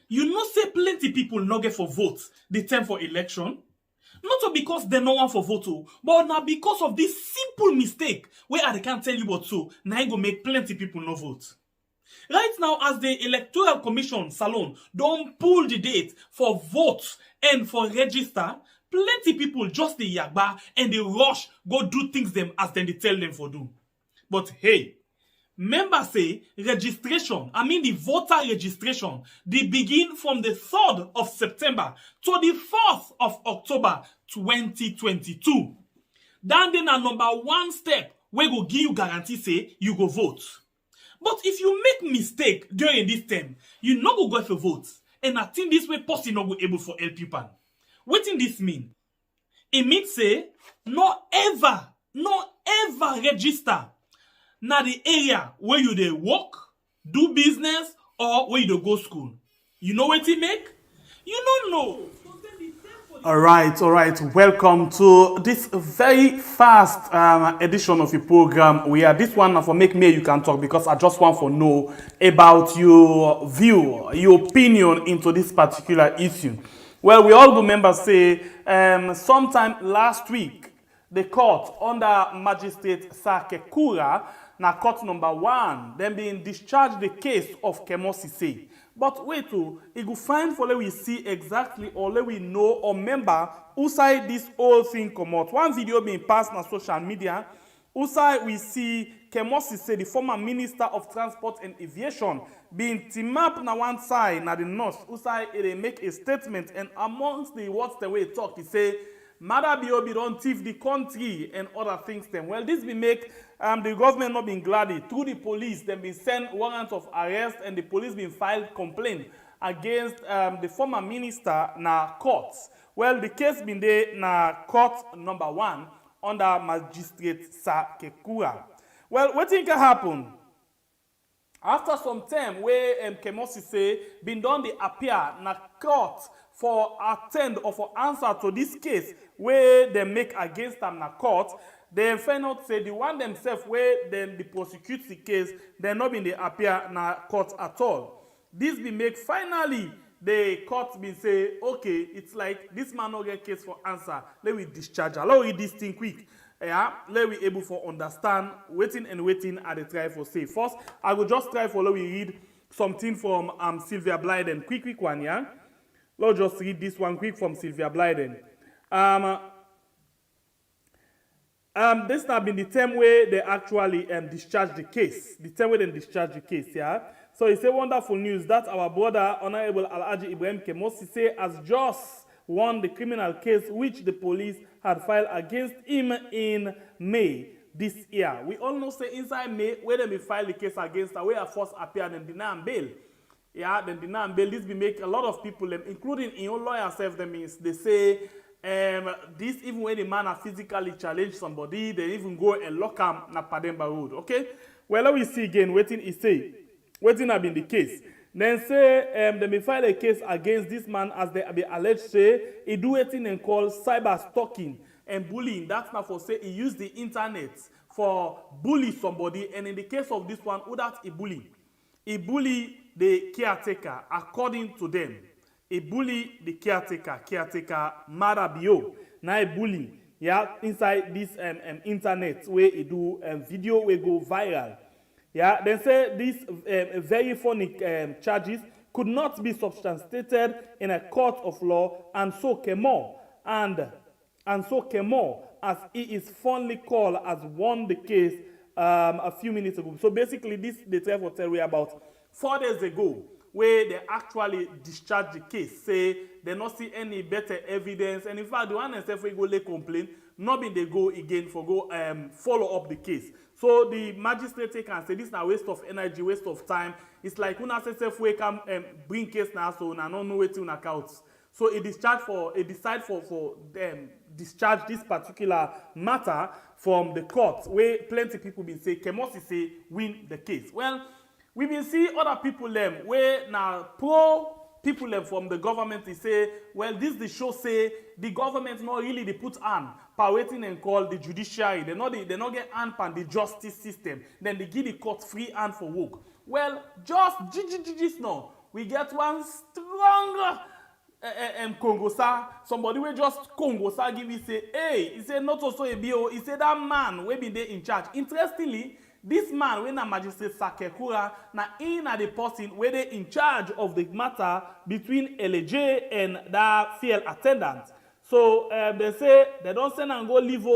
You know say plenty people no get for vote the time for election. Not because they no want for vote, but now because of this simple mistake where I can't tell you what so, now it go make plenty people no vote. Right now, as the Electoral Commission Salon don't pull the date for vote and for register, plenty people just the yagba and they rush go do things them as then they tell them for do. But hey, members say registration, I mean the voter registration, they begin from the 3rd of September to the 4th of October 2022. Then na number 1 step we go give you guarantee say you go vote. But if you make mistake during this time, you no go for vote. And I think this way person no go able for help you pan. Wetin this mean? It means say no ever register na the area where you dey work, do business, or where you dey go school. You know what it make? You don't know. All right. Welcome to this very fast edition of the program. This one for make me you can talk because I just want to know about your view, your opinion into this particular issue. Well, we all remember say sometime last week the court under Magistrate Kekura, na court number 1, then being discharged the case of Kemoh Sesay. But wait, it go find for let we see exactly or let we know or remember who side this whole thing come out. One video being passed on social media, who side we see Kemoh Sesay, the former Minister of Transport and Aviation, being team up na one side, na the north, who side they make a statement, and amongst the words the way he talk, he say, Mother Biobi don't thief the country and other things then. Well, this be make the government not being glad through the police, then been sent warrants of arrest and the police been filed complaint against the former minister na courts. Well, the case been there na court number 1 under Magistrate Kekura. Well, what think can happen? After some time where Kemoh Sesay been done the appear na court for attend or for answer to this case where they make against them na court, they find out say the one themselves where then they prosecute the case, they not been they appear na court at all. This be make finally the court been say, okay, it's like this man no get case for answer. Let we discharge. Allow read this thing quick. Yeah, let we able for understand waiting at the try for say. First, I will just try for let we read something from Sylvia Blyden. Quick one, yeah. Let's just read this one quick from Sylvia Blyden. This has been the time where they actually discharged the case. The time where they discharged the case, yeah. So it's a wonderful news that our brother, Honorable Alhaji Ibrahim Kemoh Sesay, has just won the criminal case which the police had filed against him in May this year. We all know say inside May, where they filed the case against her, where first appeared and deny bail. Yeah, then deny bail. This will make a lot of people, including in your lawyer self, that means they say this even when the man has physically challenged somebody, they even go and lock him na Pademba Road. Okay? Well, let me see again. Waiting he say. Waiting have been the case. Then say they may file a case against this man as they be alleged say he do anything and call cyber-stalking and bullying. That's not for say he used the internet for bully somebody. And in the case of this one, who that he bully? He bully the caretaker according to them. He bully the caretaker Marabio. Now he bully, yeah, inside this internet where he do video will go viral. Yeah, they say these very funny charges could not be substantiated in a court of law, and so Kemoh, as he is fondly called, has won the case a few minutes ago. So basically, this they tell for tell about 4 days ago, where they actually discharged the case, say they not see any better evidence, and in fact, the one themselves we go lay complaint, not be they go again for go follow up the case. So the magistrate can say this is a waste of energy, waste of time. It's like una say self we come bring case now, so una no know wetin una count. So it decide for them discharge this particular matter from the court, where plenty people been say Kemoh Sesay win the case. Well, we been see other people them where now pro people them from the government they say, well, this the show say the government not really they put on per waiting and call the judiciary. They not get hand pan the justice system. Then they give the court free hand for work. Well, just no. We get one strong Congosa, somebody will just Congosa give me say, hey, he said not also a BO, he said that man will be there in charge. Interestingly, this man, when a magistrate Kekura, now in at the person where they in charge of the matter between alleged and that field attendant. So they say they don't send and go leave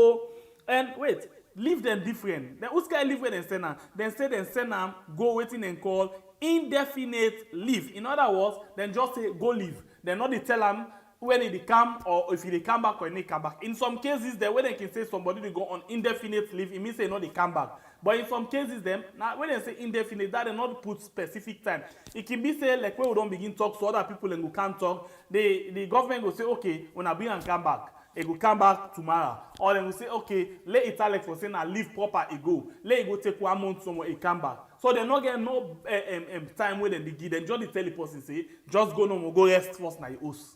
and wait, leave them different. Then who's going to leave when they send them? Then say they send them go waiting and call indefinite leave. In other words, then just say go leave. Then not they tell them when they come or if they come back or they come back. In some cases, the way they can say somebody to go on indefinite leave, it means they know they come back. But in some cases, them now when they say indefinite, that they not put specific time. It can be say like when we don't begin talk, so other people and who can't talk. The government will say, okay, when I bring and come back, it will come back tomorrow. Or they will say, okay, let it like for saying I leave proper it go. Let it go take 1 month somewhere it come back. So they not get no time where they give. Then just the tell the person say, just go no go rest first na your house.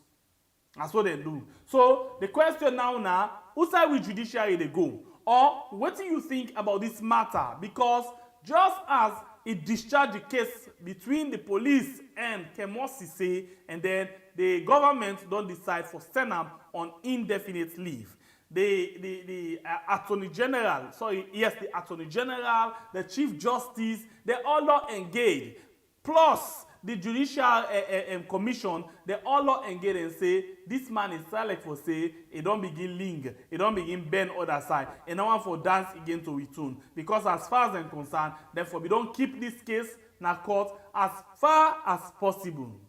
That's what they do. So the question now, who side with judiciary they go? Or what do you think about this matter? Because just as it discharged the case between the police and Kemoh Sesay, and then the government don't decide for send them on indefinite leave. The Attorney General, the Attorney General, the Chief Justice, they all not engaged. Plus, the Judicial Commission, they all not engaged and say, this man is silent for say, he don't begin link, he don't begin bend other side, and no one for dance again to return. Because as far as I'm concerned, therefore, we don't keep this case in a court as far as possible.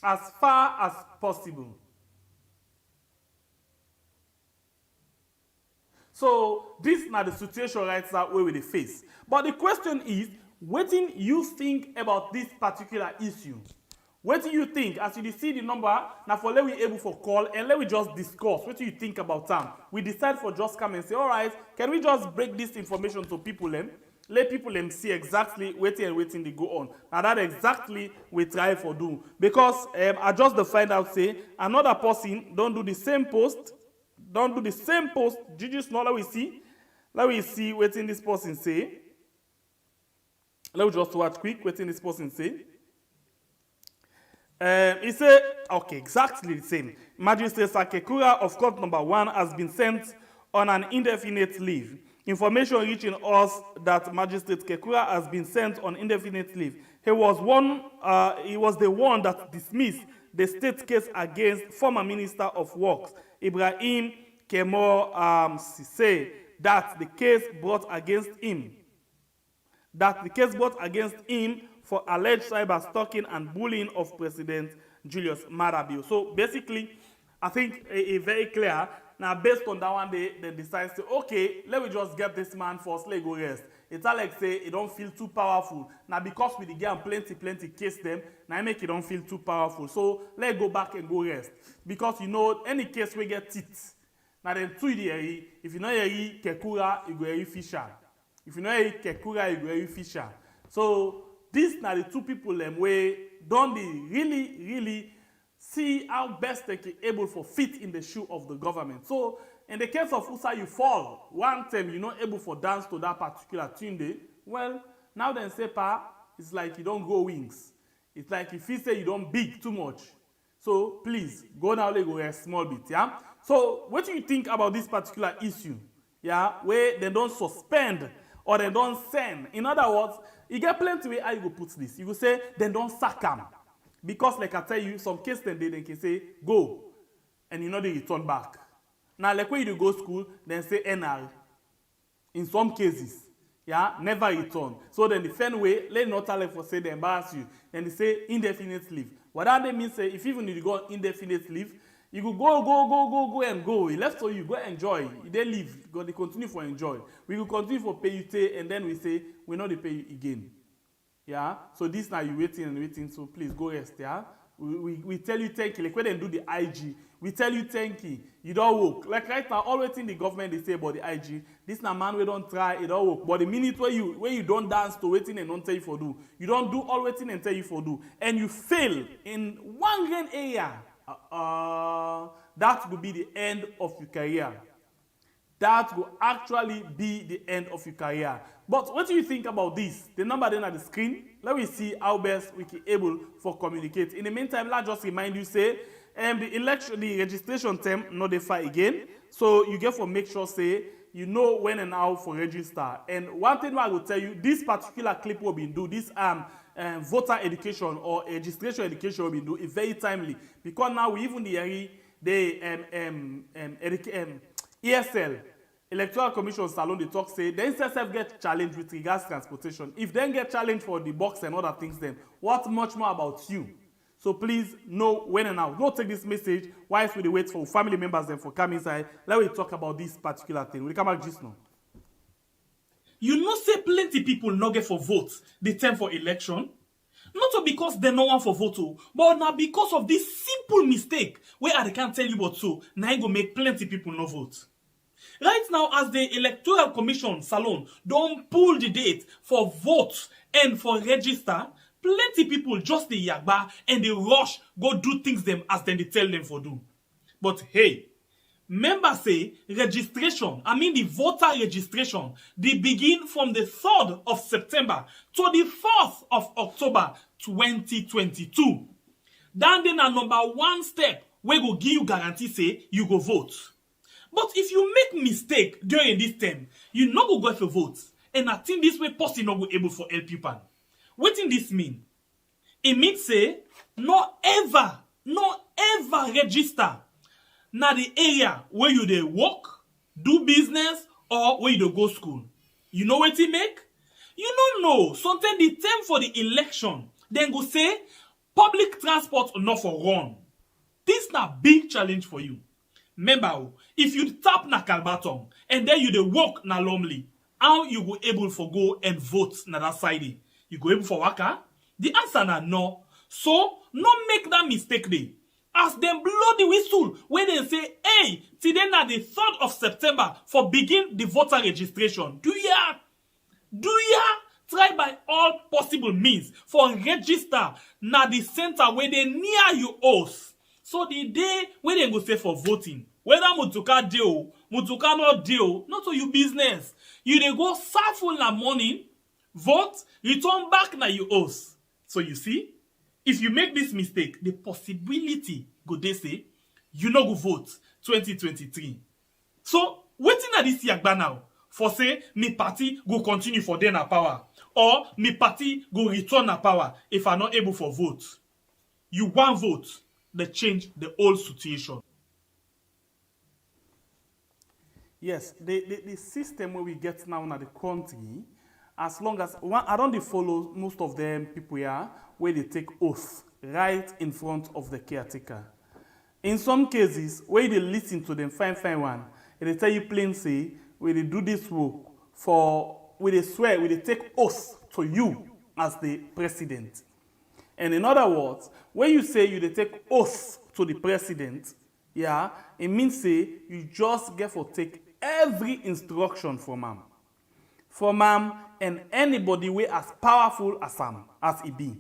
As far as possible. So this is not the situation right now where we face. But the question is, what do you think about this particular issue? What do you think? As you see the number, now for let we able for call and let we just discuss. What do you think about them? We decide for just come and say, all right, can we just break this information to people them? Let people them see exactly waiting they go on. Now that exactly we try for do. Because I just the find out say another person don't do the same post. Don't do the same post. Judges know let we see. Let we see what this person say. Let me just watch quick what this person say. He said, okay, exactly the same. Magistrate Kekura of court number 1 has been sent on an indefinite leave. Information reaching us that Magistrate Kekura has been sent on indefinite leave. He was the one that dismissed the state case against former Minister of Works, Ibrahim Kemoh Sesay, that the case brought against him. For alleged cyber-stalking and bullying of President Julius Marabio. So basically, I think it's very clear. Now, based on that one, they decide to say, okay, let me just get this man first, let go rest. It's like say it don't feel too powerful. Now, because we get plenty case them, now I make it don't feel too powerful. So let's go back and go rest. Because you know, any case we get teeth. Now then, if you know Kekura, you go Fisher. If you know Kekura, you go Fisher. So these are the two people them where don't they really see how best they can able for fit in the shoe of the government. So in the case of Usa, you fall one time you're not able for dance to that particular tune day. Well, now then say it's like you don't go wings. It's like if you say you don't big too much. So please go now, let go a small bit, yeah. So what do you think about this particular issue? Yeah, where they don't suspend or they don't send. In other words, you get plenty way how you go put this. You go say, then don't sack them. Because like I tell you, some cases they can say, go. And you know they return back. Now, like when you go school, then say NR. In some cases, yeah, never return. So then the fun way, let not tell for say they embarrass you. Then they say indefinite leave. What that means say, if even if you go on indefinite leave, you go and go. He left so you go enjoy. They leave. They continue for enjoy. We will continue for pay you and then we say we not they pay you again. Yeah. So this now you waiting. So please go rest. Yeah. We tell you thank you. Like when they do the IG, we tell you thank you. You don't work. Like right now, always in the government they say about the IG. This now man we don't try. It don't work. But the minute where you don't dance to waiting and don't tell you for do, you don't do all waiting and tell you for do, and you fail in one grand area. That will be the end of your career. That will actually be the end of your career. But what do you think about this? The number then at the screen. Let me see how best we can able for communicate. In the meantime, let's just remind you, say, the registration term not the far again. So you get for make sure, say, you know when and how for register. And one thing I will tell you, this particular clip will be do this voter education or registration education will be do is very timely because now we even the ESL Electoral Commission Salon they talk say the NSSF get challenged with regards to transportation. If they get challenged for the box and other things, then what much more about you? So please know when and how. Don't take this message whilst we wait for family members then for come inside. Let me talk about this particular thing. We come back just now. You know say plenty people no get for votes the time for election. Not because they no want for vote, but now because of this simple mistake where I can't tell you what so now I go make plenty people no vote. Right now, as the Electoral Commission Salon don't pull the date for vote and for register, plenty people just the yagba and they rush go do things them as then they tell them for do. But hey, members say registration, the voter registration, they begin from the 3rd of September to the 4th of October 2022. Then a number one step we go give you guarantee say you go vote. But if you make mistake during this term, you not go for vote. And I think this way person not go able for help you pan. What in this mean? It means say no ever register na the area where you dey work, do business, or where you dey go school. You know what it make? You don't know. Sometimes the term for the election, then go say public transport not for run. This na big challenge for you. Remember, if you tap na Kalbaton and then you dey work na Lumley, how you go able for go and vote na that side? You go able for waka? The answer na no. So, no make that mistake dey. As them blow the whistle, when they say, hey, today na the 3rd of September for begin the voter registration. Do ya try by all possible means for register na the center where they near you house. So the day when they go say for voting, whether Mutuka deal, Mutuka not deal, not to your business. You dey go serve full na morning, vote, return back na your house. So you see, if you make this mistake, the possibility go they say you no go vote 2023. So waiting at this yagba now for say me party go continue for then na power or me party go return na power if I not able for vote. You want vote. They change the whole situation. Yes, the system where we get now in the country, as long as I don't follow most of them people here where they take oath right in front of the caretaker. In some cases, where they listen to them, fine one, and they tell you plain say, where they do this work where they swear, where they take oath to you as the president. And in other words, when you say you take oath to the president, yeah, it means say you just get for take every instruction from him. From him and anybody way as powerful as him, as he be.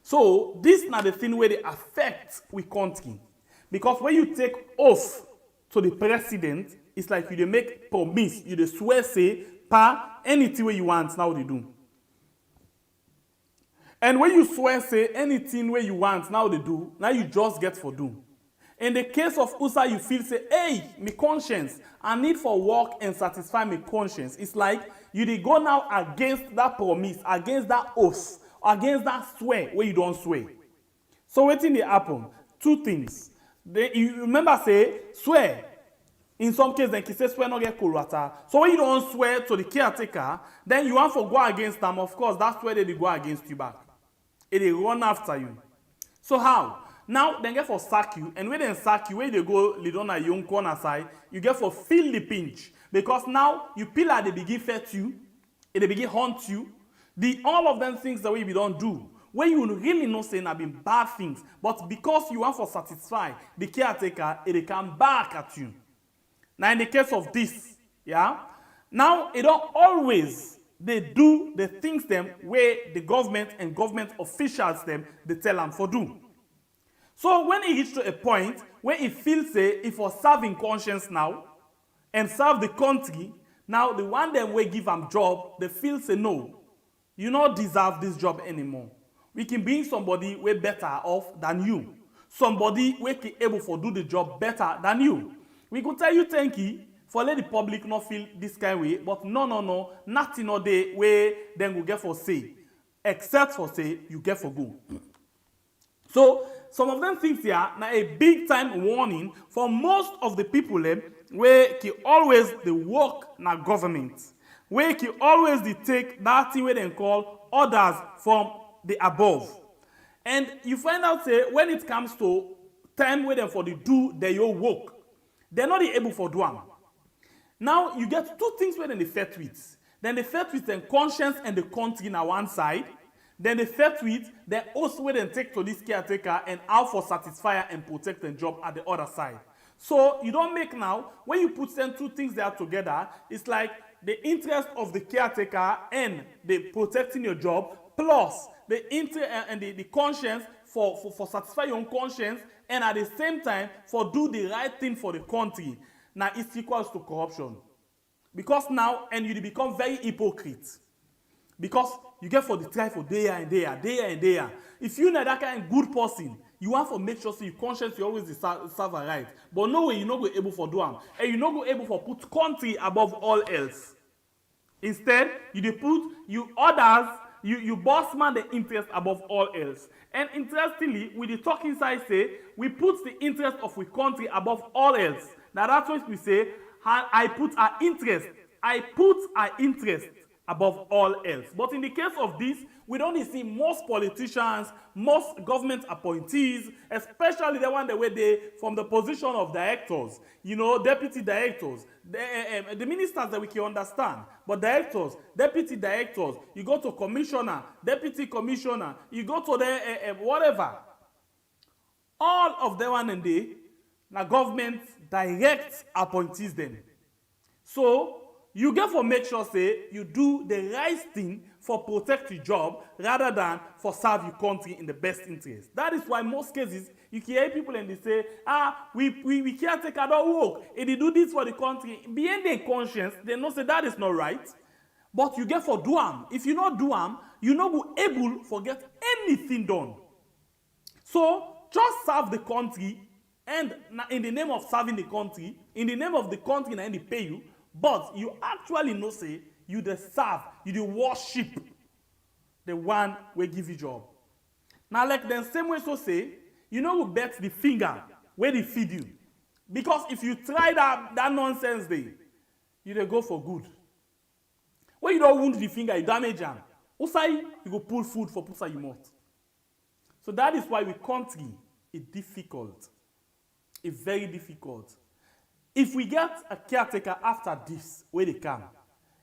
So this not the thing where they affect we country. Because when you take oath to the president, it's like you dey make promise, you dey swear say, pa anything where you want, now they do. And when you swear say anything where you want, now they do, now you just get for do. In the case of USA, you feel say, hey, my conscience, I need for work and satisfy my conscience. It's like you dey go now against that promise, against that oath, against that swear where you don't swear. So what thing dey happen? Two things. You remember say, swear. In some cases, they say swear not get colata. So when you don't swear to the caretaker, then you want to go against them. Of course, that's where they go against you back. They run after you. So how? Now, they get for sack you, and when they sack you, when they go lead on a young corner side, you get for feel the pinch. Because now, you feel like they begin fet you, and they begin haunt you. All of them things that we don't do. When you really know saying have been bad things, but because you want to satisfy the caretaker, it come back at you. Now, in the case of this, yeah, now it don't always they do the things them where the government and government officials them they tell them for do. So when it reach to a point where it feels say if for serving conscience now and serve the country, Now, the one them we give them job, they feel say no, you not deserve this job anymore. We can bring somebody way better off than you. Somebody we can able for do the job better than you. We could tell you thank you for let the public not feel this kind of way, but no, nothing no day where then will get for say, except for say you get for go. So some of them things here now a big time warning for most of the people where can always they work na government, where can always they take that thing where they call orders from the above. And you find out say when it comes to time where them for the do their your work, they're not able for do them. Now you get two things where they fight with. Then they fight with the conscience and the country on one side. Then they fight with the also where they take to this caretaker and how for satisfy and protect the job at the other side. So you don't make now, when you put them two things there together, it's like the interest of the caretaker and the protecting your job plus the and the conscience for satisfy your own conscience and at the same time for do the right thing for the country. Now it's equals to corruption. Because now, and you become very hypocrite. Because you get for the try for day and day. If you're not that kind of good person, you want to make sure so your conscience you always serve a right. But no way you're not going able for do them. And you're not going able for put country above all else. Instead, you put you others, you boss man the interest above all else. And interestingly, with the talking side say, we put the interest of the country above all else. Now that's what we say, I put our interest above all else. But in the case of this, we don't see most politicians, most government appointees, especially the one that were there from the position of directors, you know, deputy directors, the ministers that we can understand, but directors, deputy directors, you go to commissioner, deputy commissioner, you go to the whatever. All of them one and they, now government direct appointees them. So you get for make sure say you do the right thing for protect your job rather than for serve your country in the best interest. That is why most cases you can hear people and they say, we can't take other work. If they do this for the country, behind their conscience, they know say that is not right. But you get for do them. If you not do them, you not go able for get anything done. So just serve the country, and in the name of serving the country, in the name of the country, and they pay you. But you actually know say you the serve, you the worship the one will give you job. Now like the same way so say, you know who bet the finger where they feed you. Because if you try that nonsense day, you dey go for good. When you don't wound the finger, you damage them. Also, you go pull food for pusa you mouth. So that is why we country is difficult. It's very difficult. If we get a caretaker after this, where they come,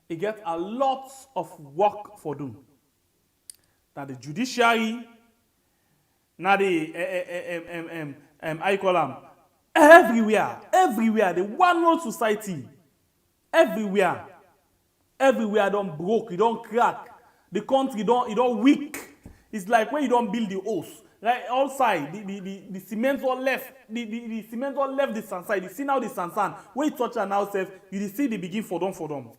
it get a lot of work for them. Now the judiciary, now the I call them everywhere, the one world society, everywhere don't broke, it don't crack, the country don't weak. It's like when you don't build the house. Right, outside, the cement all left, the cement all left the sand side. You see now the sand. When you touch an house, you see the begin for them.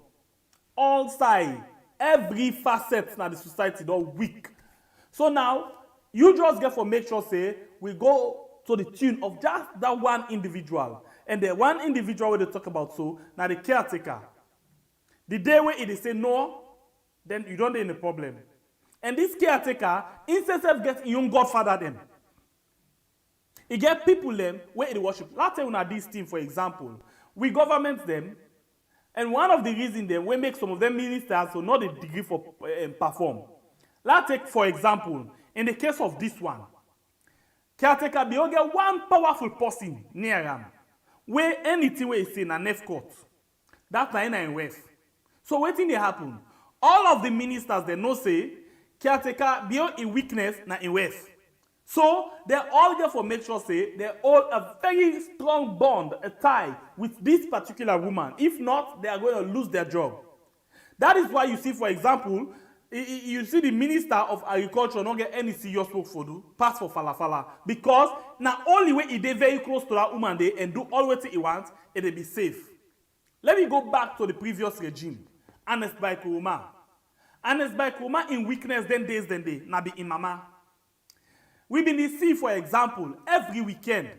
All side, every facet now the society don't weak. So now, you just get for make sure say, we go to the tune of just that one individual. And the one individual where they talk about so, now the caretaker. The day where it is say no, then you don't have any problem. And this caretaker, instead of getting young godfather them, he get people them where they worship. Let's say on this team, for example, we government them, and one of the reasons them we make some of them ministers so not a degree for perform. Let's take for example, in the case of this one, caretaker they all get one powerful person near him, where anything where he say na nef court, that na in wef. So what thing they happen? All of the ministers they know say. Caretaker beyond a weakness na in wealth. So they all get for make sure say they all a very strong bond, a tie with this particular woman. If not, they are going to lose their job. That is why you see, for example, you see the minister of agriculture not get any serious work for do, pass for falafala. Because now only way he dey very close to that woman dey and do all what he wants, it will be safe. Let me go back to the previous regime. Honest by Kuruma. Honest by Kuruma in weakness, then days, then day. Nabi in mama. We been see, for example, every weekend,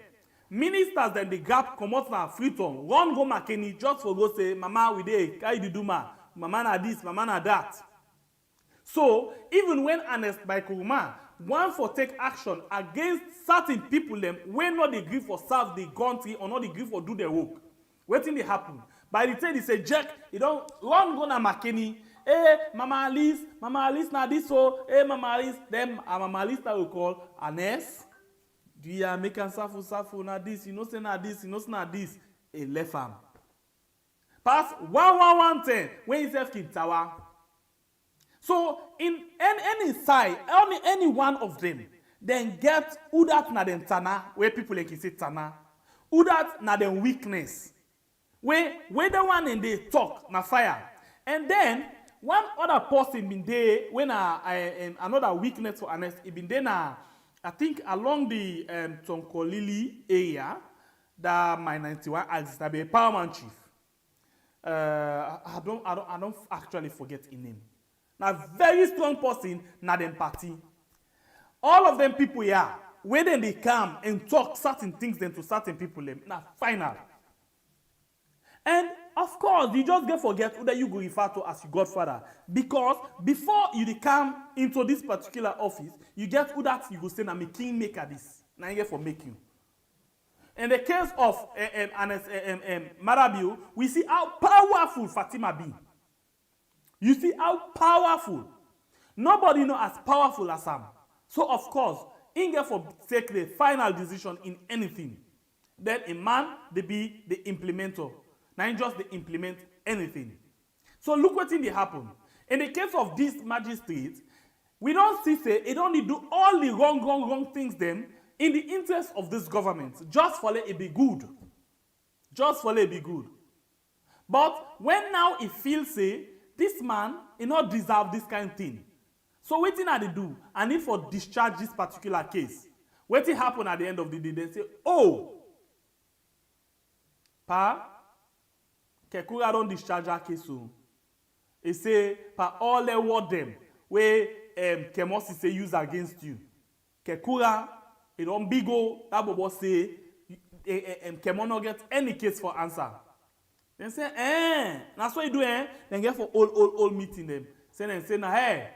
ministers then they grab come out na Freetown, run go Makeni just for go say, Mama, we dey, how you do ma? Mama na this, mama na that. So, even when Honest by Kuruma want for take action against certain people them when not agree for serve the country or not agree for do their work, wetin dey happen? By the time they say, Jack, you don't run go na Makeni. Hey, Mama Alice na this so. Hey, Mama Alice, them Mama Alice that we call Honest. Do you make an safu na this? You know say na this. You know say na this. A left arm. Pass 1-1-1-10 when you say keep tower. So in any side, any one of them, then get who that na them tana where people like say tana. Who that na them weakness. Where the one in they talk na fire. And then one other person been there when another weakness for Honest, it been there na I think along the Tonkolili area that my 91 axis that be a powerman chief. I don't actually forget his name. Now very strong person na them party. All of them people here, where then they come and talk certain things then to certain people them. Now final. And of course, you just get forget who that you go refer to as your godfather. Because before you come into this particular office, you get who that you go say, na me king maker this. Now you get for make you. In the case of Marabiu, we see how powerful Fatima be. You see how powerful. Nobody know as powerful as Sam. So of course, he get for take the final decision in anything. Then a man, they be the implementer. Now just they implement anything. So look what they happen. In the case of this magistrate, we don't see say it only do all the wrong things then in the interest of this government. Just for let it be good. Just for let it be good. But when now it feels say this man he not deserve this kind of thing. So what thing they do? I need for discharge this particular case. What it happen at the end of the day? They say, oh, pa. Kekura don't discharge our case so. He say, pa all the word them where Kemoh say use against you. Kekura, it don't big go, that bobo say, Kemoh not get any case for answer. Then say, that's what you do, Then get for all meeting them. Say, nah, hey,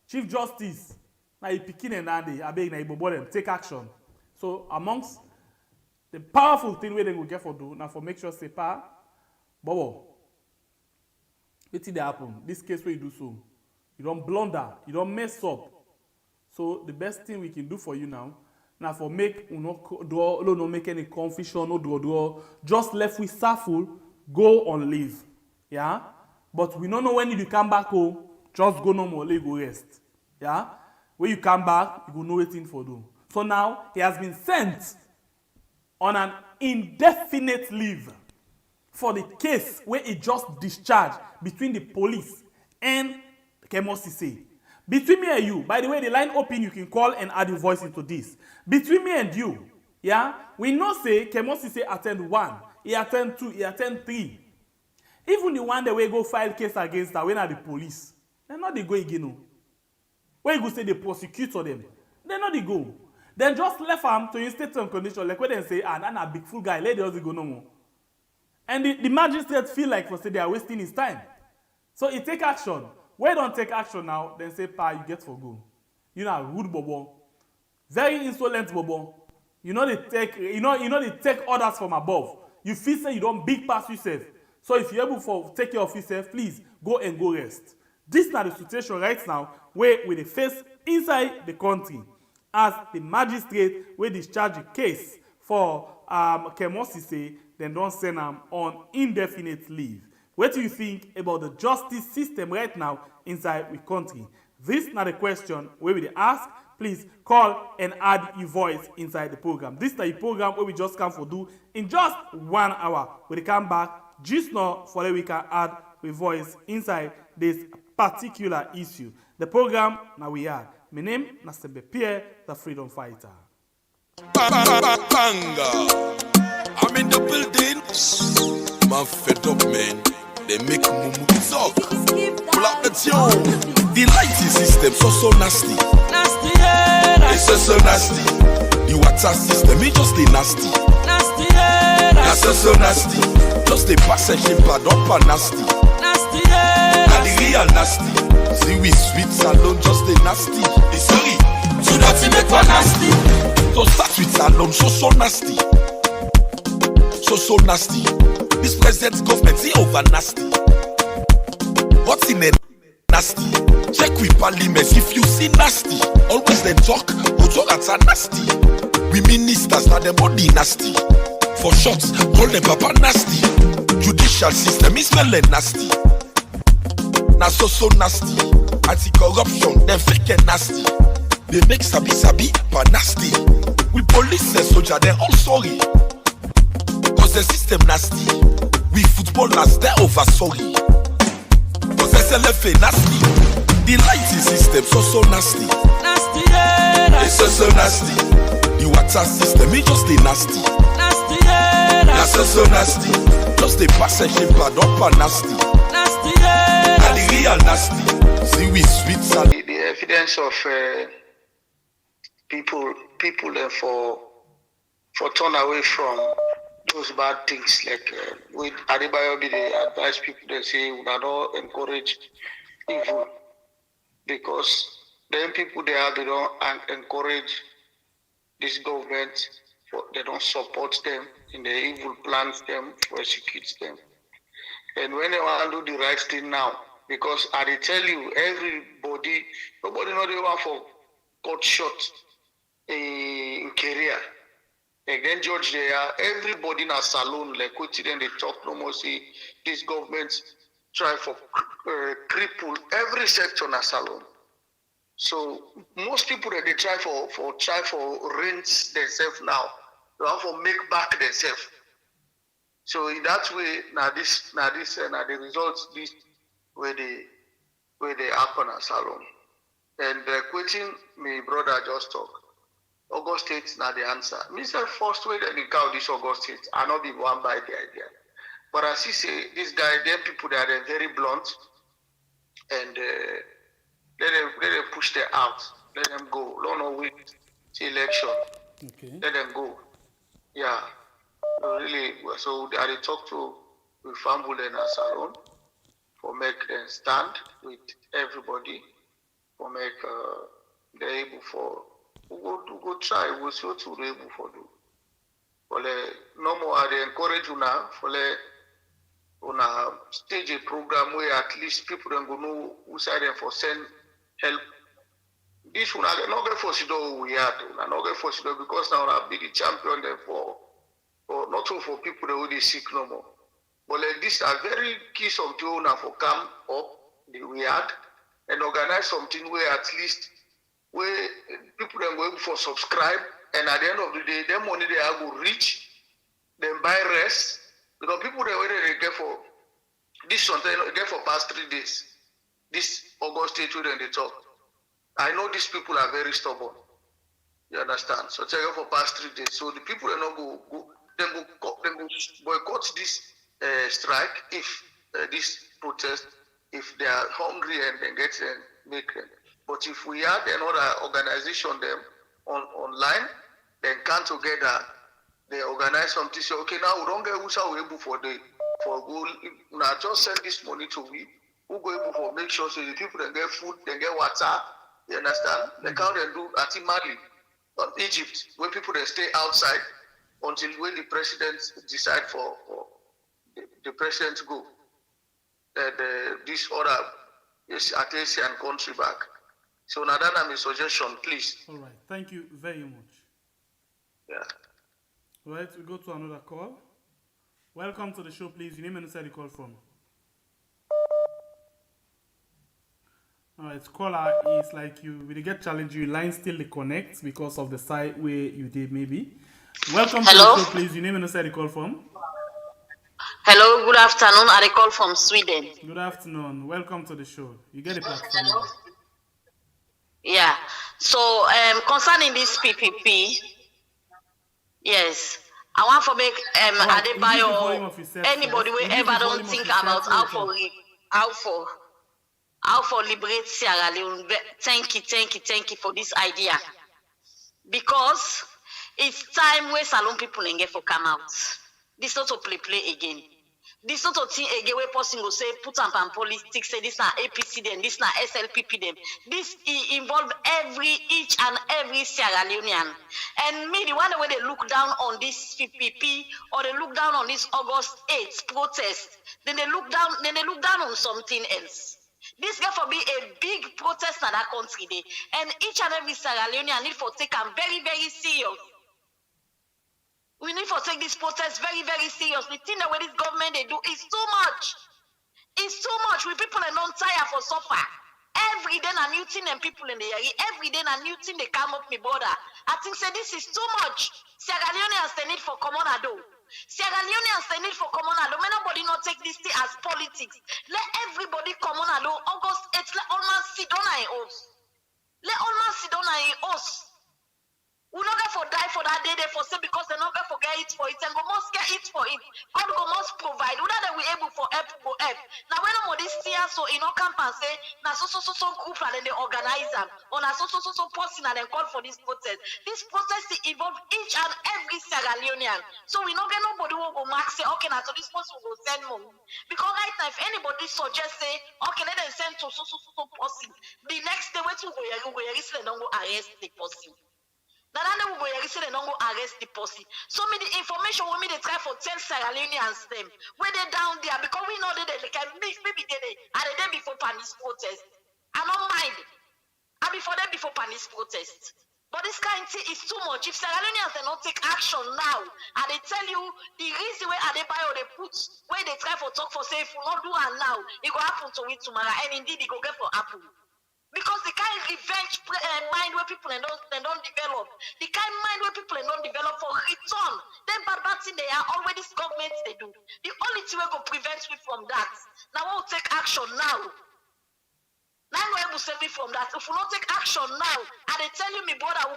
Chief Justice, now you picking and dandy, I beg na you bobo them, take action. So amongst the powerful thing where they will get for do, now for make sure say, pa, Bobo, what did happen? This case where you do so, you don't blunder, you don't mess up. So the best thing we can do for you now for make no make any confusion, no draw. Just left with Saful, go on leave. Yeah? But we don't know when you come back home, just go no more, go rest. Yeah? When you come back, you will know waiting for do. So now he has been sent on an indefinite leave. For the case where it just discharged between the police and Kemoh Sesay. Between me and you, by the way, the line open, you can call and add your voice into this. Between me and you, yeah, we know say Kemoh Sesay attend 1, he attend 2, he attend 3. Even the one that we go file case against that when are the police, they're not they go again. No. Where you go say they prosecute them, they're not they go. Then just left them to instate some condition, like when they say, ah, that's a big fool guy, let the other go no more. And the magistrate feel like for say they are wasting his time. So he take action. When don't take action now, then say, pa, you get for go. You know, rude bobo. Very insolent bobo. You know they take orders from above. You feel say you don't big pass yourself. So if you're able to take care of yourself, please go and go rest. This is not the situation right now where we face inside the country as the magistrate will discharge the case for Kemoh Sesay, then don't send them on indefinite leave. What do you think about the justice system right now inside the country? This is not a question where we ask. Please call and add your voice inside the program. This is the program where we just come for do in just 1 hour. When we come back, just now for that we can add a voice inside this particular issue. The program now we are. My name is Pierre, the freedom fighter. in the building. Man fed up, man. They make mumu talk. Pull up the tune. The lighting system so nasty. Nasty, yeah. It's so nasty. The water system is just the nasty. Nasty, yeah. That's so nasty. Just the passage pad up and nasty. Nasty, yeah. And the real nasty. See we sweet salon, just the nasty. The sorry. So that's it make one nasty. Don't start with salon, so nasty. So nasty. This president's government is over nasty. What's in a nasty? Check with parliament if you see nasty. Always then talk, who talk that's a nasty. We ministers now them body nasty. For shots, call them papa nasty. Judicial system is smelling nasty. Now so nasty. Anti-corruption, them fake and nasty. They make sabi but nasty. We police and soldier, they're all sorry. Cause the system nasty. We footballers, they're over sorry. Cause the SLFA nasty. The lighting system so nasty. Nasty, yeah. It's so nasty. The water system is just the nasty. Nasty, yeah. That's so nasty. Just the passage pad up and nasty. Nasty, yeah. And the real nasty. See we sweet salad. The evidence of people for turn away from those bad things, like with Adebayo, they advise people, they say we don't encourage evil, because then people they don't encourage this government, they don't support them in the evil plans them to execute them. And when they want to do the right thing now, because I tell you, nobody know they want for cut short in career. And then judge there, everybody in a salon, like what then they talk no more, say this government try for cripple every sector in a salon. So most people that they try for rinse themselves now, they want to make back themselves. So in that way, now the results this where they happen at salon. And quitting my brother just talk. August State now the answer. Me say first way that they count this August State, I not be one by the idea. But as he say, this guy, them people that are very blunt, and let them push them out, let them go. Don't wait till election. Okay. Let them go. Yeah. Really. So I talk to with Fambul and Salon for make them stand with everybody, for make they able for we go try, we'll see what we're able for do. For no more they encourage you now for una stage a program where at least people don't go know who side them for send help. This one not get for Sido we had, not get for Sido because now I be the champion there for not only for people that already sick no more. But like this are very key something now for come up the we had and organize something where at least where people then go for subscribe, and at the end of the day, their money they are go reach, then buy rest, because people they already get for this something they get for past 3 days. This August 8 when they talk. I know these people are very stubborn. You understand? So they get for past 3 days. So the people they not go boycott this strike if this protest if they are hungry and then get them make them. But if we had another organization them online, then come together, they organize something. Say, okay, now we don't get who's able for go. Now just send this money to we. Who go able for make sure so the people then get food, then get water. You understand? They can't then do at Mali, Egypt, where people they stay outside until when the president decide for the president to go. This order is at Asian country back. So now that I'm a suggestion, please. All right. Thank you very much. Yeah. All right. We go to another call. Welcome to the show, please. Your name and where you call from. All right. Caller is like you will get challenged. Your line still connects because of the side where you did maybe. Welcome Hello? to the show, please. Your name and where you call from. Hello, good afternoon. I call from Sweden. Good afternoon. Welcome to the show. You get a platform. Hello. Yeah. So concerning this PPP, yes, I want for make Alright, increase the volume Adebayo of yourself anybody first. will Increase the ever volume don't of think yourself about so how we can- for liberate Sierra Leone. Thank you for this idea. Because it's time where Salon people and get for come out. This not to play again. This not to thing again where person go say put up on politics, say this na APC then, this na SLPP then. This involve each and every Sierra Leonean. And me, the one where they look down on this PPP or they look down on this August 8th protest, then they look down on something else. This got for be a big protest in that country day. And each and every Sierra Leonean need for take them very, very serious. We need to take this protest very, very serious. The thing that what this government they do is too much. It's too much. We people are not tired for suffer. Every day a new thing and people in the area. Every day a new thing they come up me border. I think say this is too much. Sierra Leoneans they need for Comonado. Sierra Leoneans they need for Comonado. May nobody not take this thing as politics. Let everybody Comonado. August 8th. Let all man sit down in us. Let all man sit down in us. We not going for die for that day they for say because they're not going to get it for it and go must get it for it. God go must provide. Whether that we able for help go help. Now when I'm this year so in our camp and say now so group and then they organize them or now so person and then call for this protest. This protest involve each and every Sierra Leonean. So we not get nobody who go mark say okay now so this person will send money. Because right now if anybody suggest say okay let them send to so person the next day wait to go here don't go arrest the person. That I will go say they don't go arrest the posse. So me the information when me they try for tell Sierra Leoneans them when they down there because we know that they can mix maybe they are the day before Panis protest. I don't mind. I before them before Panis protest. But this kind of thing is too much. If Sierra Leoneans they not take action now, and they tell you the reason where Adebayo they put where they try for talk for say if we not do it now, it go happen to it tomorrow, and indeed it go get for happen. Because the kind of revenge mind where people don't develop, the kind of mind where people don't develop for return, then bad thing they are already governments they do. The only thing we go prevent me from that. Now we'll take action now. Now we're able to save me from that. If we don't take action now, and they tell you me brother, we'll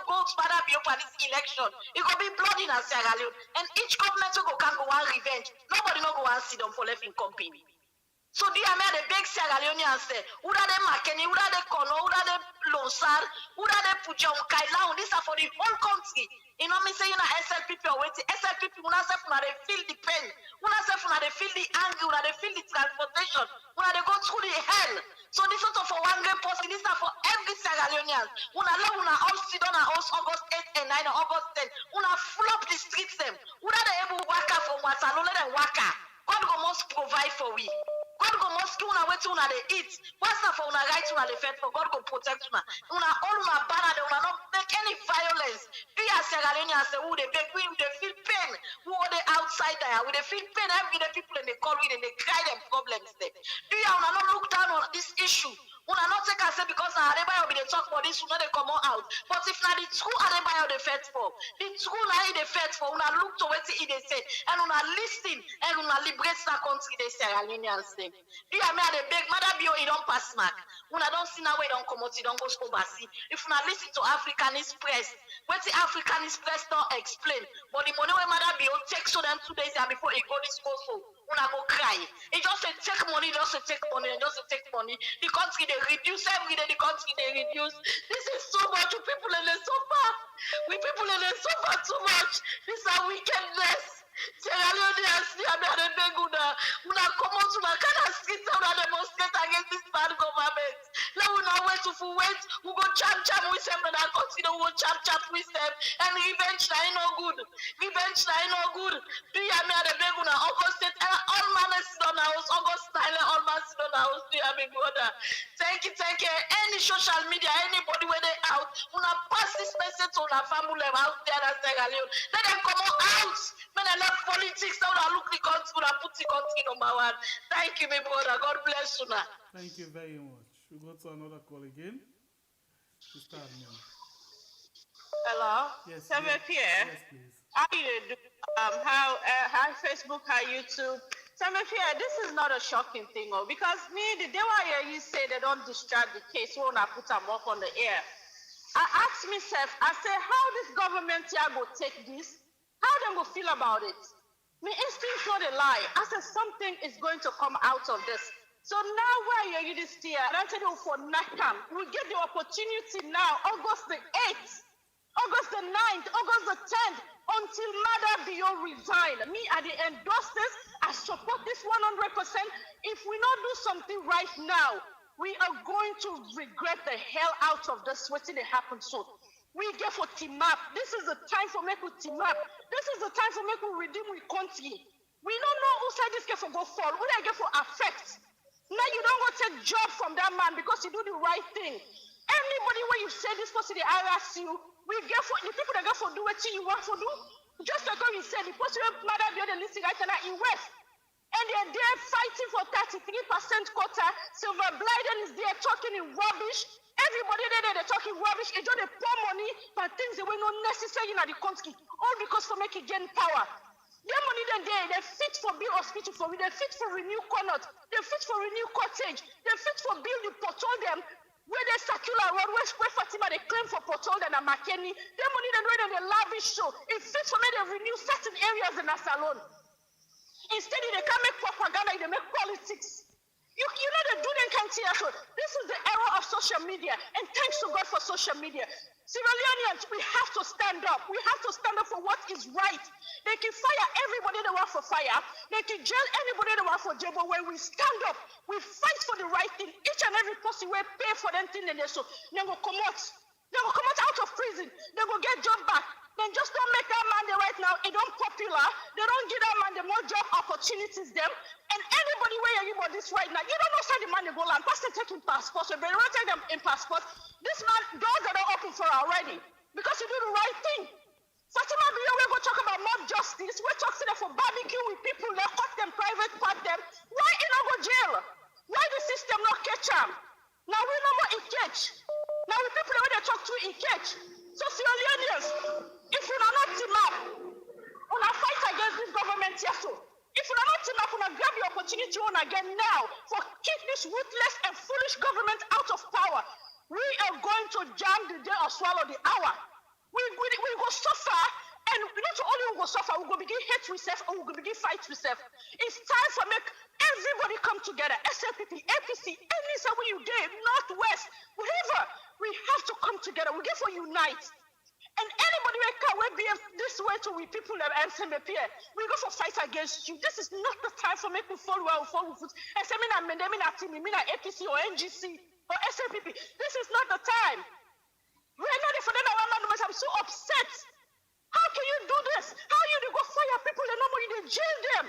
go father be up at this election. It will be bloody in Sierra Leone. And each government will go can go on revenge. Nobody no go and see them for left in company. So the American big Sierra Leoneans say, who are they Makeni, who are they Kono, who are they Lonsar, who are they Pujon, Kaila, these are for the whole country. You know me say you know SLPP or waiting, SLPP, when I say they feel the pain, when I say they feel the anger, when they feel the transportation, when they go through the hell. So this is not for one great person, this is for every Sierra Leonean. When I all sit on August 8 and 9 or August 10, when I full up the streets them, when are they able to work out from Watano, let them work out. God go must provide for we. God go must do una wait una they eat. What's not for una right una they fed for God go protect una. Una all una banner they una not make any violence. Do you Sierra Leoneans say who they beg we they feel pain. Who are they outside there? We they feel pain every day people and they call with and they cry them problems there. Do you una not look down on this issue? Una not take and say because Adebayo be they talk about this, una they come out. But if not the true Adebayo they fed for, the true na they fed for, una look to what they say and una listen and una liberate that country they Sierra Leoneans them. Do you mean the beg mother bio it don't pass mark? Una don't see now where don't come out, it don't go overseas. If una listen to Africanist press, what the Africanist press don't explain, but the money where mother bio takes so them 2 days before it go this go so. Una go cry. It just say take money, just say take money, and just say take money. The country they reduce every day. The country they reduce. This is so much. We people in the suffer. We people in the suffer too much. This is wickedness. Sierra Leoneans, they are the big una come out to the kind of street and demonstrate against this bad government. Now we know where to wait. We go chap with them and our country don't go chap with them. And revenge na no good. Revenge na no good. Do you mean the big una August 8 and all man sit on house August 9 and all man sit on house. Do you mean brother? Thank you. Any social media, anybody where they out, una pass this message to our family out there in Sierra Leone. Let them come out. When I love politics, now I look the country and put the country number one. Thank you, my brother. God bless you now. Thank you very much. We'll go to another call again. Sister Admin. Hello. Yes, Yes, please. How you do? How Facebook, how YouTube. Samefia, this is not a shocking thing, because me the day why you say they don't discharge the case when I put them up on the air. I ask myself, I say, how this government here go take this? How they go feel about it? My instinct's not a lie. I said something is going to come out of this. So now where you this year, and I tell you for NACAM, we get the opportunity now, August the 8th, August the 9th, August the 10th, until Mother Bio resign. Me, I endorse this. I support this 100%. If we not do something right now, we are going to regret the hell out of this waiting to happen soon. We get for team up. This is the time for make we team up. This is the time for make we redeem we country. We don't know who side this get for go fall. Who they get for affect. Now you don't go take job from that man because you do the right thing. Anybody where you say this person they harass you, we get for the people that get for do what you want for do. Just like how you said, the person who Mother Bio the listing right now in West. And they're there fighting for 33% quota. Silver Blyden is there talking in rubbish. Everybody there, they're talking rubbish. They don't pour money for things that were not necessary in the country. All because for making gain power. Their money then they fit for build hospital for me. They fit for renew Connaught. They fit for renew cottage. They fit for build the portal them. Where they circular road, where Fatima they claim for portal and a McKinney. Their money then where they lavish show. It fits for me to renew certain areas in a salon. Instead, they can't make propaganda, they make politics. You know they do them can't see us. This is the era of social media, and thanks to God for social media. Sierra Leoneans, we have to stand up. We have to stand up for what is right. They can fire everybody that want for fire. They can jail anybody that want for jail. But when we stand up, we fight for the right thing. Each and every person will pay for them thing and they so they will come out. They will come out of prison. They will get job back. Then just don't make that man there right now. It don't popular. They don't give that man the more job opportunities them. And anybody where you about this right now, you don't know how the man they go land. Pastor taking passports. But they don't take them in passports. This man, doors are not open for already. Because he do the right thing. Fatima Bio, we go talk about mob justice. We talk to them for barbecue with people. They cut them, private part them. Why he not go jail? Why the system not catch him? Now we know more in catch. Now the people that they talk to in catch. So Sierra Leoneans, if we are not team up, we will fight against this government yes so. If we are not team up, we will grab the opportunity on again now for keep this ruthless and foolish government out of power. We are going to jam the day or swallow the hour. We go suffer, and not only we go suffer, we go begin hate ourselves or we go begin fight ourselves. It's time for make everybody come together. SLPP, APC, any side where you did, Northwest, wherever, we have to come together. We get for unite. And anybody who can be this way to we people that answer me here, we go for fight against you. This is not the time for making follow foot. And say me na team, me na APC or NGC or SLPP. This is not the time. Right now, for them, I'm so upset. How can you do this? How you go fire people and normally they jail them?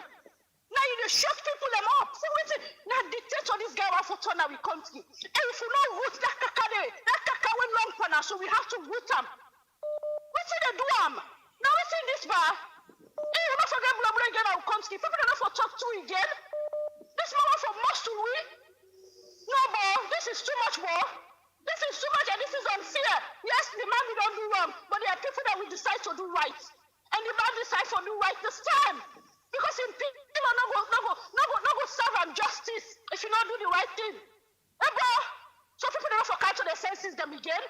Now you they shut people them up. So wait, now dictator this guy want for turn our country. And if you not root that kaka went long for now, so we have to root them. What's it they do am? Now what's in this bar? Hey, you not forget blah blah again our country. People don't know for talk to again. This man for most to we. No, boy, this is too much more. This is too much and this is unfair. Yes, the man will not do wrong, but there are people that will decide to do right. And the man decides to do right this time. Because in people are not go serve and justice if you not do the right thing. Hey, bro, so people don't for catch their senses them again.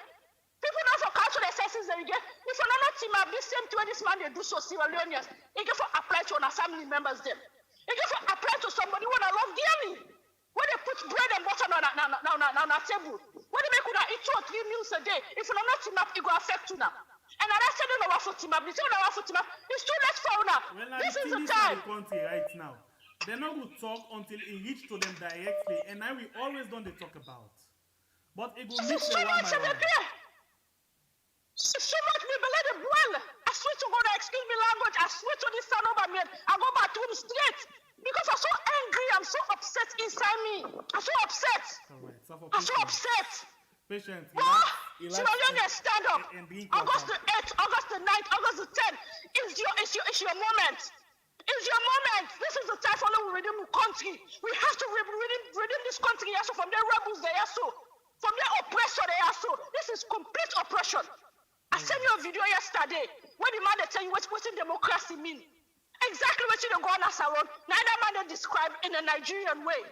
People don't for catch their senses them again. If you're not team up this same way this man they do so Sierra Leoneans, he can for apply to our family members them. He can for apply to somebody who I love dearly. When they put bread and butter on a table, when they make una eat 2 or 3 meals a day, if you're not team up, it will affect you now. And I said don't know what for team up. They say don't know what for team up. It's too late for now. Well, this is the time. The country right now. They're not going to talk until it reach to them directly, and now we always don't they talk about. But it will miss the one by one. So much me believe the well. I swear to God, excuse me language. I swear to this son of a man. I go back to him straight. Because I'm so angry, I'm so upset inside me. I'm so upset. I'm so upset. Patient. Sierra Leone, stand up. August the 8th, August the 9th, August the 10th. It's your moment. It's your moment. This is the time for us to redeem the country. We have to redeem this country also from their rebels they are so. From their oppressor they are so. This is complete oppression. I sent you a video yesterday where the man they tell you what democracy means. Exactly what you go on as around. Neither man they describe in a Nigerian way.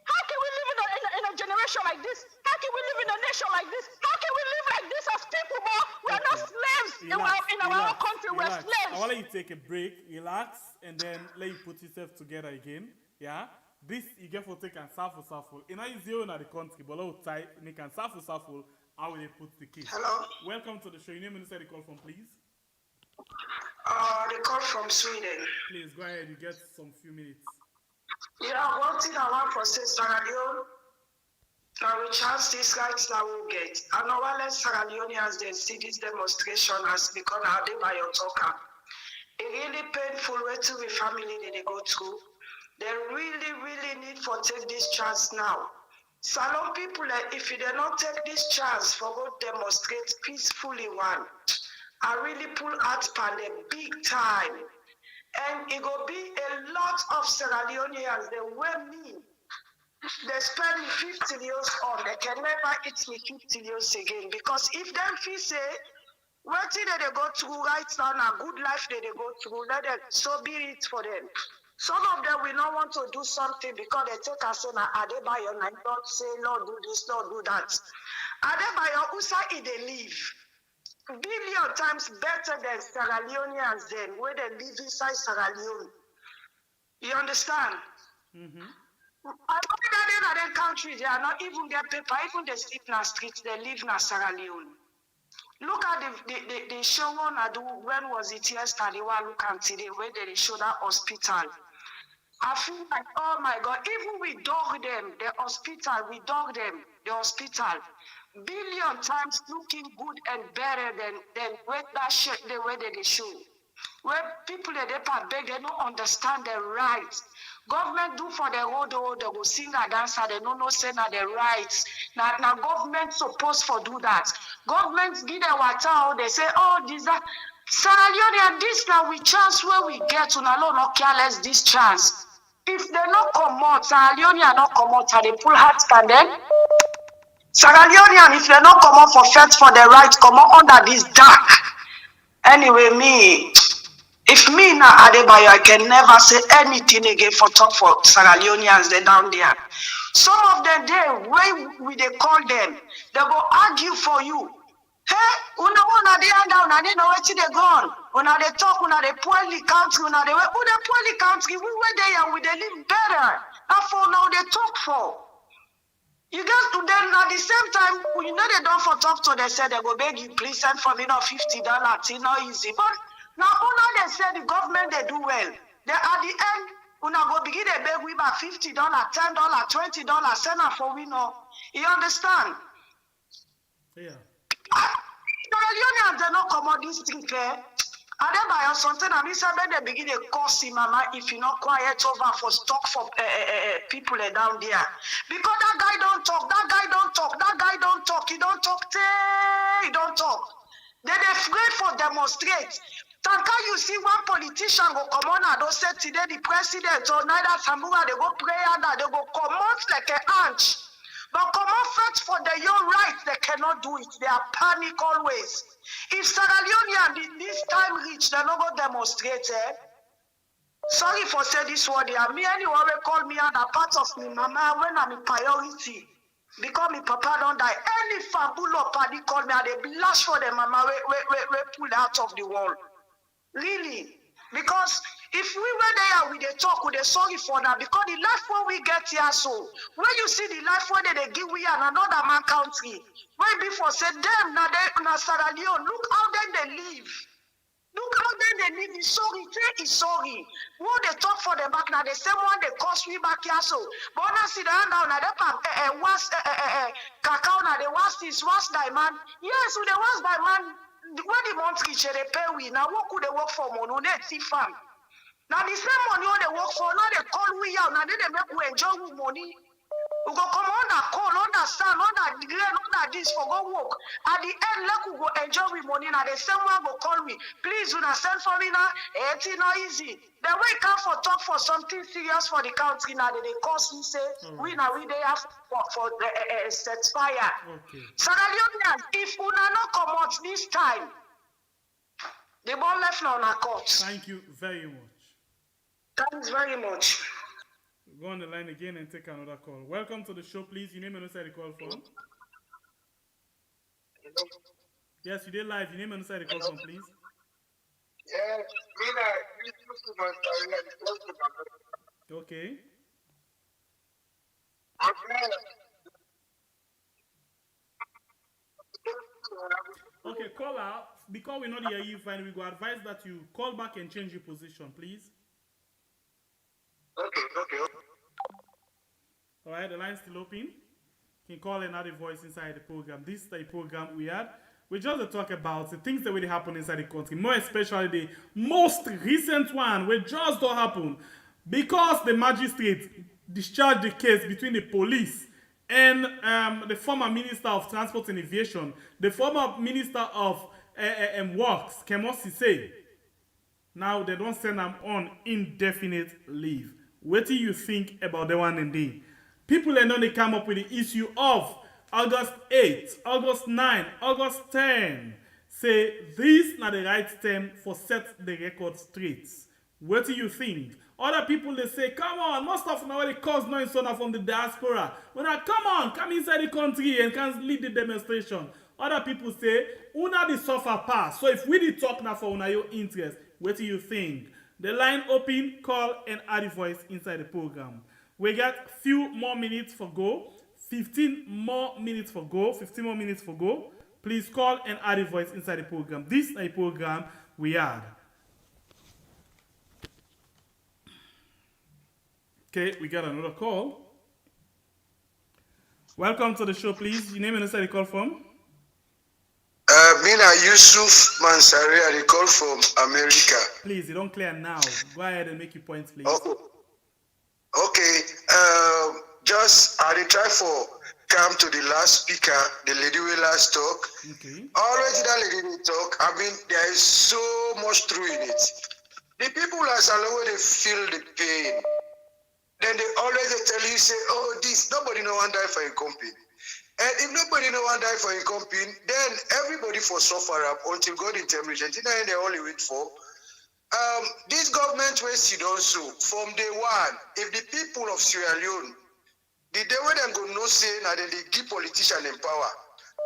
How can we live in a generation like this? How can we live in a nation like this? How can we live like this as people, bro? We are not slaves in our own country were relax. I slaves. want to let you take a break, relax, and then let you put yourself together again. Yeah? This you get for take and suffer. You know, it's zero in the country, but let tie, and you can suffer. How will they put the case? Hello. Welcome to the show. Your name and the call from, please. They call from Sweden. Please go ahead. You get some few minutes. Yeah, one thing I want to say, Sierra Leone, now we chance these rights that we'll get. And now while Sierra Leoneans they see this demonstration has become how they buy your talker. A really painful way to the family that they go through. They really need for take this chance now. Salon people, if you do not take this chance for go demonstrate peacefully one, I really pull out pan the big time. And it will be a lot of Sierra Leoneans, they wear me. They spend me 50 years on, they can never eat me 50 years again. Because if them feel say, what thing that they go through right now, a good life that they go through, let them, so be it for them. Some of them will not want to do something because they take us in Adebayo and don't say, Lord, do this, Lord, do that. Adebayo, who say they live? Billion times better than Sierra Leoneans then, where they live inside Sierra Leone. You understand? Mm-hmm. I know that in other countries, they are not even get paper, even they sleep in the streets, they live in Sierra Leone. Look at the show one I do, when was it yesterday? Well, look at today, where they show that hospital. I feel like, oh my God, even we dog them, the hospital, we dog them, the hospital. Billion times looking good and better than where that shit the way they show. Where people that they beg, they don't understand their rights. Government do for the road, they go sing and dance, they don't know say na their rights. Now government supposed for do that. Government give them water, they say, oh, these are Sierra Leone and this now we chance where we get to now not careless this chance. If they not come out, Sierra Leone are not come out, they pull hard stand then. Sierra Leonean, if they not come up for fight for their rights, come up under this dark. Anyway, if me now Adebayo, I can never say anything again for talk for Sierra Leoneans, they down there. Some of them there, when we they call them, they go argue for you. Hey, una they hand down, and they know where they gone. Una they talk, una they poorly country, una they who they poorly country, we were there and we they live better. And for now they talk for. You guys do them at the same time, you know they don't for talk to they say they go beg you, please send for me now $50, it's not easy. But now they say the government they do well. They at the end, una go begin they beg we about $50, $10, $20, send her for we know. You understand? Yeah. Leoneans they not come on this trip, eh? Adebayo something I mean say they begin to curse him, mama, if you not quiet over for stock for people down there. Because that guy don't talk, he don't talk. They afraid for demonstrate. Tanka you see one politician go come on and don't say today the president or neither Samura they go pray and they go come out like an ant. But come on fight for their own rights, they cannot do it. They are panic always. If Sierra Leonean this time reach, they not go demonstrate. Sorry for say this word here. Me anyone will call me and a part of me mama when I'm in priority. Because my papa don't die. Any fabulo party call me and they blast for them mama we pull out of the wall. Really? Because if we were there, we they talk, we they sorry for that. Because the life where we get here, so when you see the life where they give we and another man country, when before said them now they Sierra Leone, look how then they live. Look how then they live. Is sorry. Who they talk for the back now? The same one they cost we back here so. But now see the hand down now they was cacao now they was this was diamond. Yes, we the was diamond. When the month reach they pay we now what could they work for money? They see farm. Now the same money they work for, now they call we out, now they make we enjoy with money. We go come under cold, under sun, under rain, under this for go work. At the end, like we go enjoy with money. Now the same one go call me. Please, do not send for me now. It's not easy. The way come for talk for something serious for the country now, they cost me say we now we they have for the set fire. Okay. Sierra Leoneans, if we not come out this time, they won't left now on our court. Thank you very much. Thanks very much. Go on the line again and take another call. Welcome to the show, please. Your name and where the call from? Hello. Yes, you did live. Your name and where the call from, please? Yeah, Mina, Yusuf Mansari and call from America. Okay. Okay, call out. Because we not hear you fine, we go advise that you call back and change your position, please. Okay. Alright, the line's still open. You can call another voice inside the program. This is the program we had. We just talk about the things that really happen inside the country, more especially the most recent one, which just don't happen because the magistrate discharged the case between the police and the former Minister of Transport and Aviation, the former Minister of Works, Kemoh Sesay. Now they don't send them on indefinite leave. What do you think about the one indeed? People are not they come up with the issue of August 8, August 9, August 10. Say this not the right time for set the record straight. What do you think? Other people they say, come on, most of now the cause no insona from the diaspora. When I come on, come inside the country and can lead the demonstration. Other people say, una the suffer pass. So if we did talk now for una your interest, what do you think? The line open, call and add a voice inside the program. We got few more minutes for go. 15 more minutes for go. 15 more minutes for go. Please call and add a voice inside the program. This is a program we had. Okay, we got another call. Welcome to the show, please. Your name and inside the call from? Mina Yusuf Mansari, I call from America. Please, you don't clear now. Go ahead and make your points, please. Okay. Just I dey try for come to the last speaker, the lady we last talk. Okay. Already that lady will talk. I mean, there is so much true in it. The people as alone they feel the pain. Then they always tell you, say, oh, this, nobody no one die for a company. And if nobody no one die for a company, then everybody for suffer up until God intervention. Then they only wait for. This government will sit down so from day one, if the people of Sierra Leone, the day when they go no say, now then they give politician in power.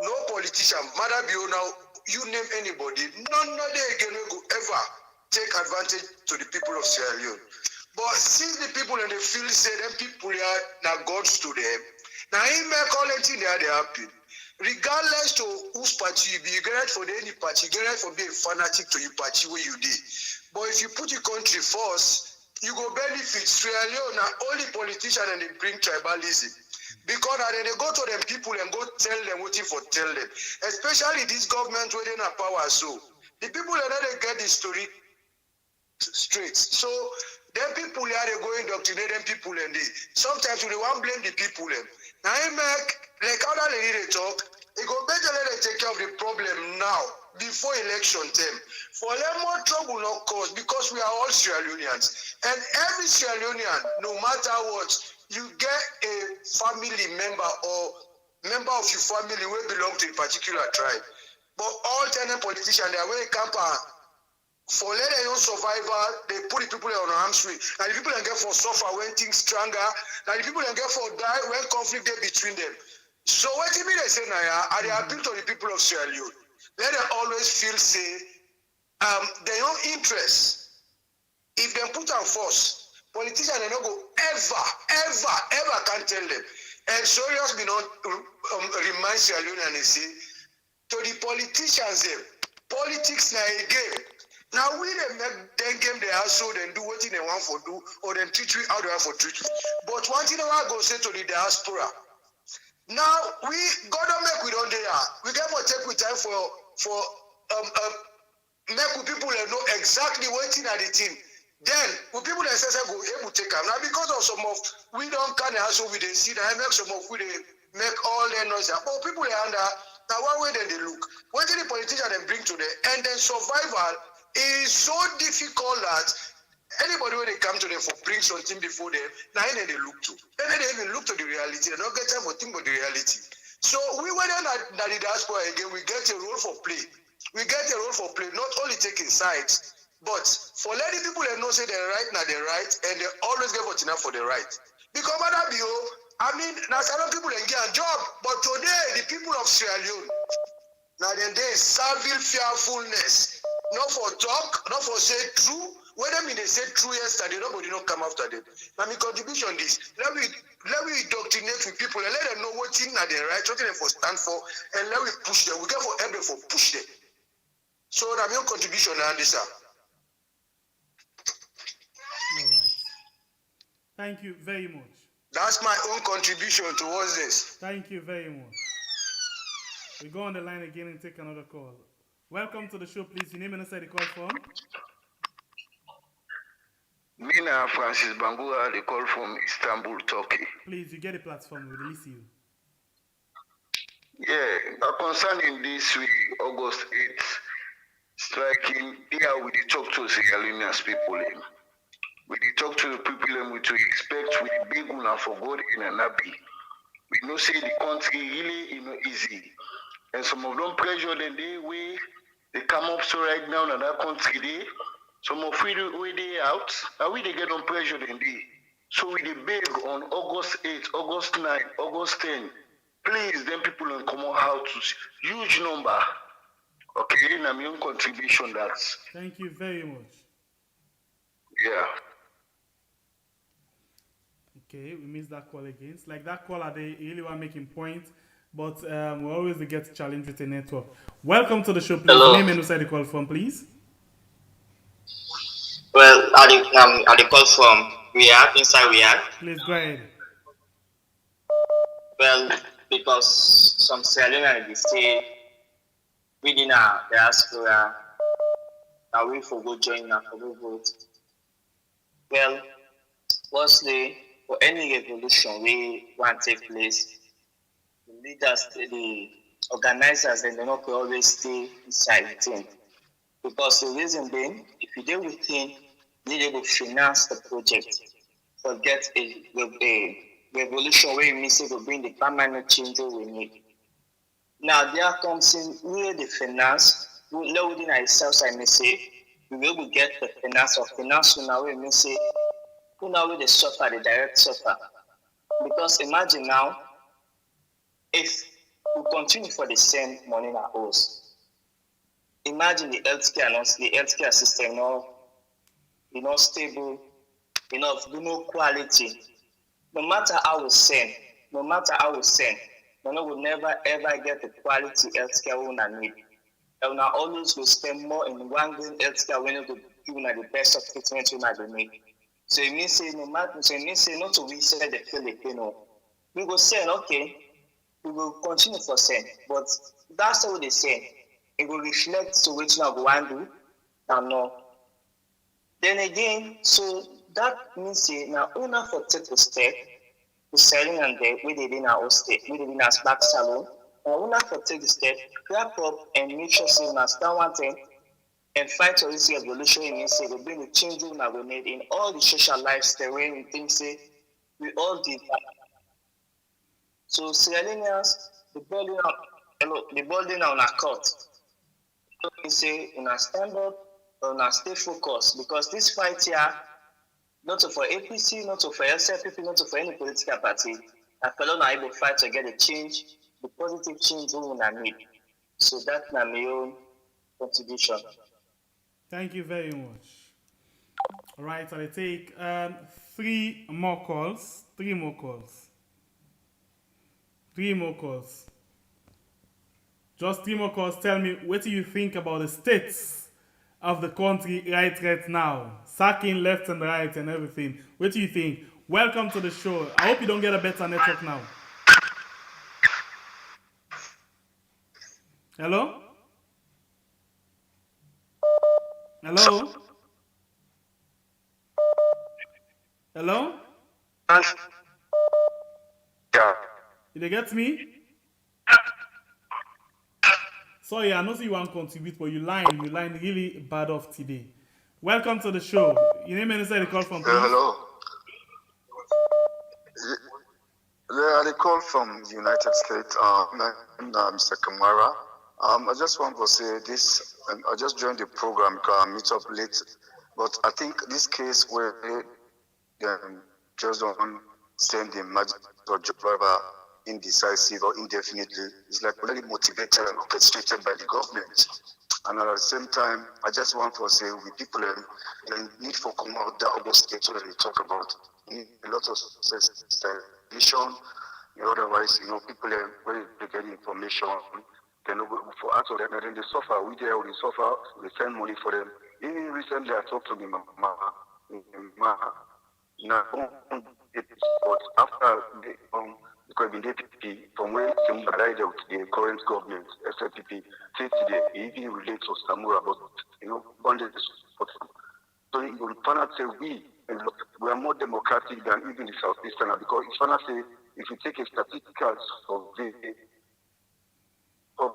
No politician, matter be now, you name anybody, none of them again will go ever take advantage to the people of Sierra Leone. But since the people in the field say them people are now gods to them, now he make all anything they happen. Regardless to whose party you be, you get right for any party, you get right for being fanatic to your party where you did. But if you put your country first, you go benefit. Sierra Leone now only politicians and they bring tribalism. Because then they go to them people and go tell them what for tell them. Especially this government where they have power so. The people that they get the story straight. So them people here they go indoctrinate them people and they sometimes they want blame the people them. Now I make like how that lady they talk, it go better let them take care of the problem now before election time. For them more trouble not cause because we are all Sierra Leoneans. And every Sierra Leonean, no matter what, you get a family member or member of your family will belong to a particular tribe. But all 10 politicians they are very camper. For let them survivor, they put the people on arms free. And the people can get for suffer when things stronger. And the people can get for die when conflict is between them. So what do you mean they say now? They appeal to the people of Sierra Leone. Let them always feel say their own interest. If they put on force, politicians they don't go ever can tell them. And serious be not remind Sierra Leone and they say to the politicians politics now a game. Now we they make them game they are so then do what they want for do or then treat you how they want for treat you. But one thing I want to go say to the diaspora. Now we gotta make we don't there. We get more take with time for make with people that know exactly what thing are the thing. Then with people that say go able to take them. Now because of some of we don't kind of also we they see that I make some of we they make all their noise. But people are under now one way then they look. What did the politician then bring to them and then survival is so difficult that anybody when they come to them for bring something before them, now then they look to. Then they even look to the reality. They don't get time for think about the reality. So we went in at the diaspora again, we get a role for play. We get a role for play, not only taking sides, but for letting people that know say they're right, now they're right, and they always get what enough for the right. Because that be I mean, now some people can get a job, but today the people of Sierra Leone, now then they servile fearfulness. not for talk, not for say true. When them they say true yesterday, nobody don't come after them. Now my contribution is let me indoctrinate with people and let them know what thing are they right, what they for stand for, and let me push them. We get for help them for push them. So that's your contribution and this. All right. Thank you very much. That's my own contribution towards this. Thank you very much. We go on the line again and take another call. Welcome to the show, please. Your name and inside the call from? Mina Francis Bangura, they call from Istanbul, Turkey. Please, you get a platform. We release you. Yeah, concerning this week, August 8th, striking, here we talk to Sierra Leone's people. We talk to the people we to expect with the big one for God in an abbey. We know say the country really easy. And some of them pressure then they come up so right now in that country they some of the way they out, and we they get on pressure then they. So we they beg on August 8, August 9, August 10. Please, then people will come out to huge number. Okay, and my own contribution that's. Thank you very much. Yeah. Okay, we missed that call again. It's like that caller, they really were making points, but we always get challenged with the network. Welcome to the show, please. Hello. Name and inside the call from, please. Well, I call from inside Riyadh. Please go ahead. Well, because some Sierra Leoneans they say within our diaspora that we for go join and for go vote. Well, firstly, for any revolution we want to take place, the leaders, the organizers, and they not always stay inside the team. Because the reason being, if you deal with him, they able to finance the project. Forget a revolution where you miss it will bring the permanent change we need. Now there comes in where the finance, within ourselves I may say, we will get the finance now we may say, who now will the suffer, the direct suffer. Because imagine now, if we continue for the same money in our house, imagine the healthcare system not stable, no quality. No matter how we send, we will never ever get the quality healthcare we need. And we always will spend more in one good healthcare when we give the best of treatment we need. So it means say not to we send the Filipino. We will send, okay, we will continue for send, but that's what they say. It will reflect to which now go and do and no. Then again, so that means say now owner for take a step to selling and there we did in our state, we did in our back salon. Now owner for take the step, wrap up and make sure say now stand one thing and fight for this revolution in say will bring the change that we need in all the social lives the way we think say we all did that. So Sierra Leoneans, the building on our court. So we say in our stand up, on our stay focused because this fight here, not for APC, not for LCPP, not for any political party, and fellow are able to fight to get a change, the positive change we will need. So that's my own contribution. Thank you very much. All right, I'll take three more calls. Just 3 more calls. Tell me, what do you think about the states of the country right now? Sacking left and right and everything. What do you think? Welcome to the show. I hope you don't get a better network now. Hello? Hello? Hello? Yeah. Did you get me? Sorry, I know you want to contribute, but you line really bad off today. Welcome to the show. Your name and inside the call from, please. Hello. Yeah, I call from the United States. Mr. Kekura. I just want to say this. I just joined the program because I meet up late. But I think this case where just don't send the magistrate or driver indecisive or indefinitely is like already motivated and orchestrated by the government. And at the same time, I just want to say with people, the need for come out that August 8 that they talk about. A lot of vision. Otherwise, people where they get information, they know for us, and then they suffer. We suffer. We send money for them. Even recently, I talked to my mama. Now, but after because the DPP, from where some arrived with the current government, SLPP, till today, it even relates to Samura, but bonded support. So you will find out say we are more democratic than even the Southeastern, because it's find out say if you take a statistical survey of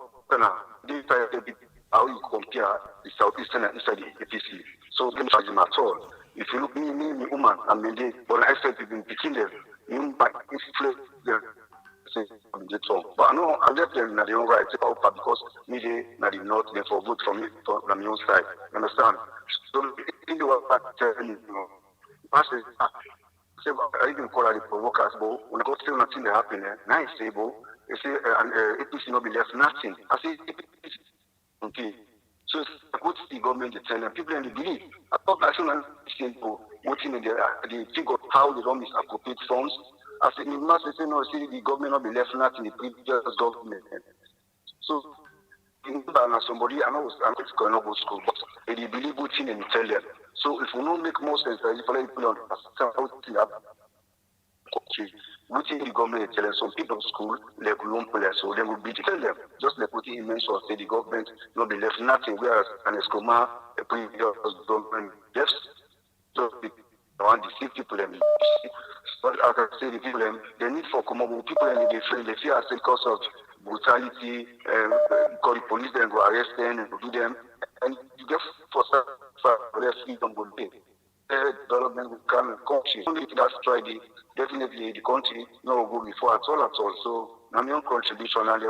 how you compare the Southeastern and inside the APC, so don't charge them at all. If you look me, woman, and me, but I said in between them, you might inflate them. But I know I left them at their own right because me they na the north they for vote from me from my own side. You understand? So in the world telling I even call it the provokers, but when I go still nothing that happen there, nice stable. They say APC not be left nothing. I say okay. So it's what the government is telling people and they believe. I thought national people working in they think of how they don't misappropriate funds. I said, you must say no, see the government not be left nothing in the previous government. So you know somebody I know it's going to go to school, but they believe what thing and you tell them. So if we don't make more sense, if I people understand how to have what the government is telling some people in school, like Leone Police, so they will be tell them, just like what he mentioned, say the government will be left nothing, whereas an Escoma, a previous government, yes, so they want to deceive people. But as I say, the people, they need for Kemoh, people, they fear as because of brutality, call the police, then go arrest them and do them, and you get for their freedom will be. Development will come in the country. Only if that's tried it, definitely the country no go before at all. So I'm your contribution and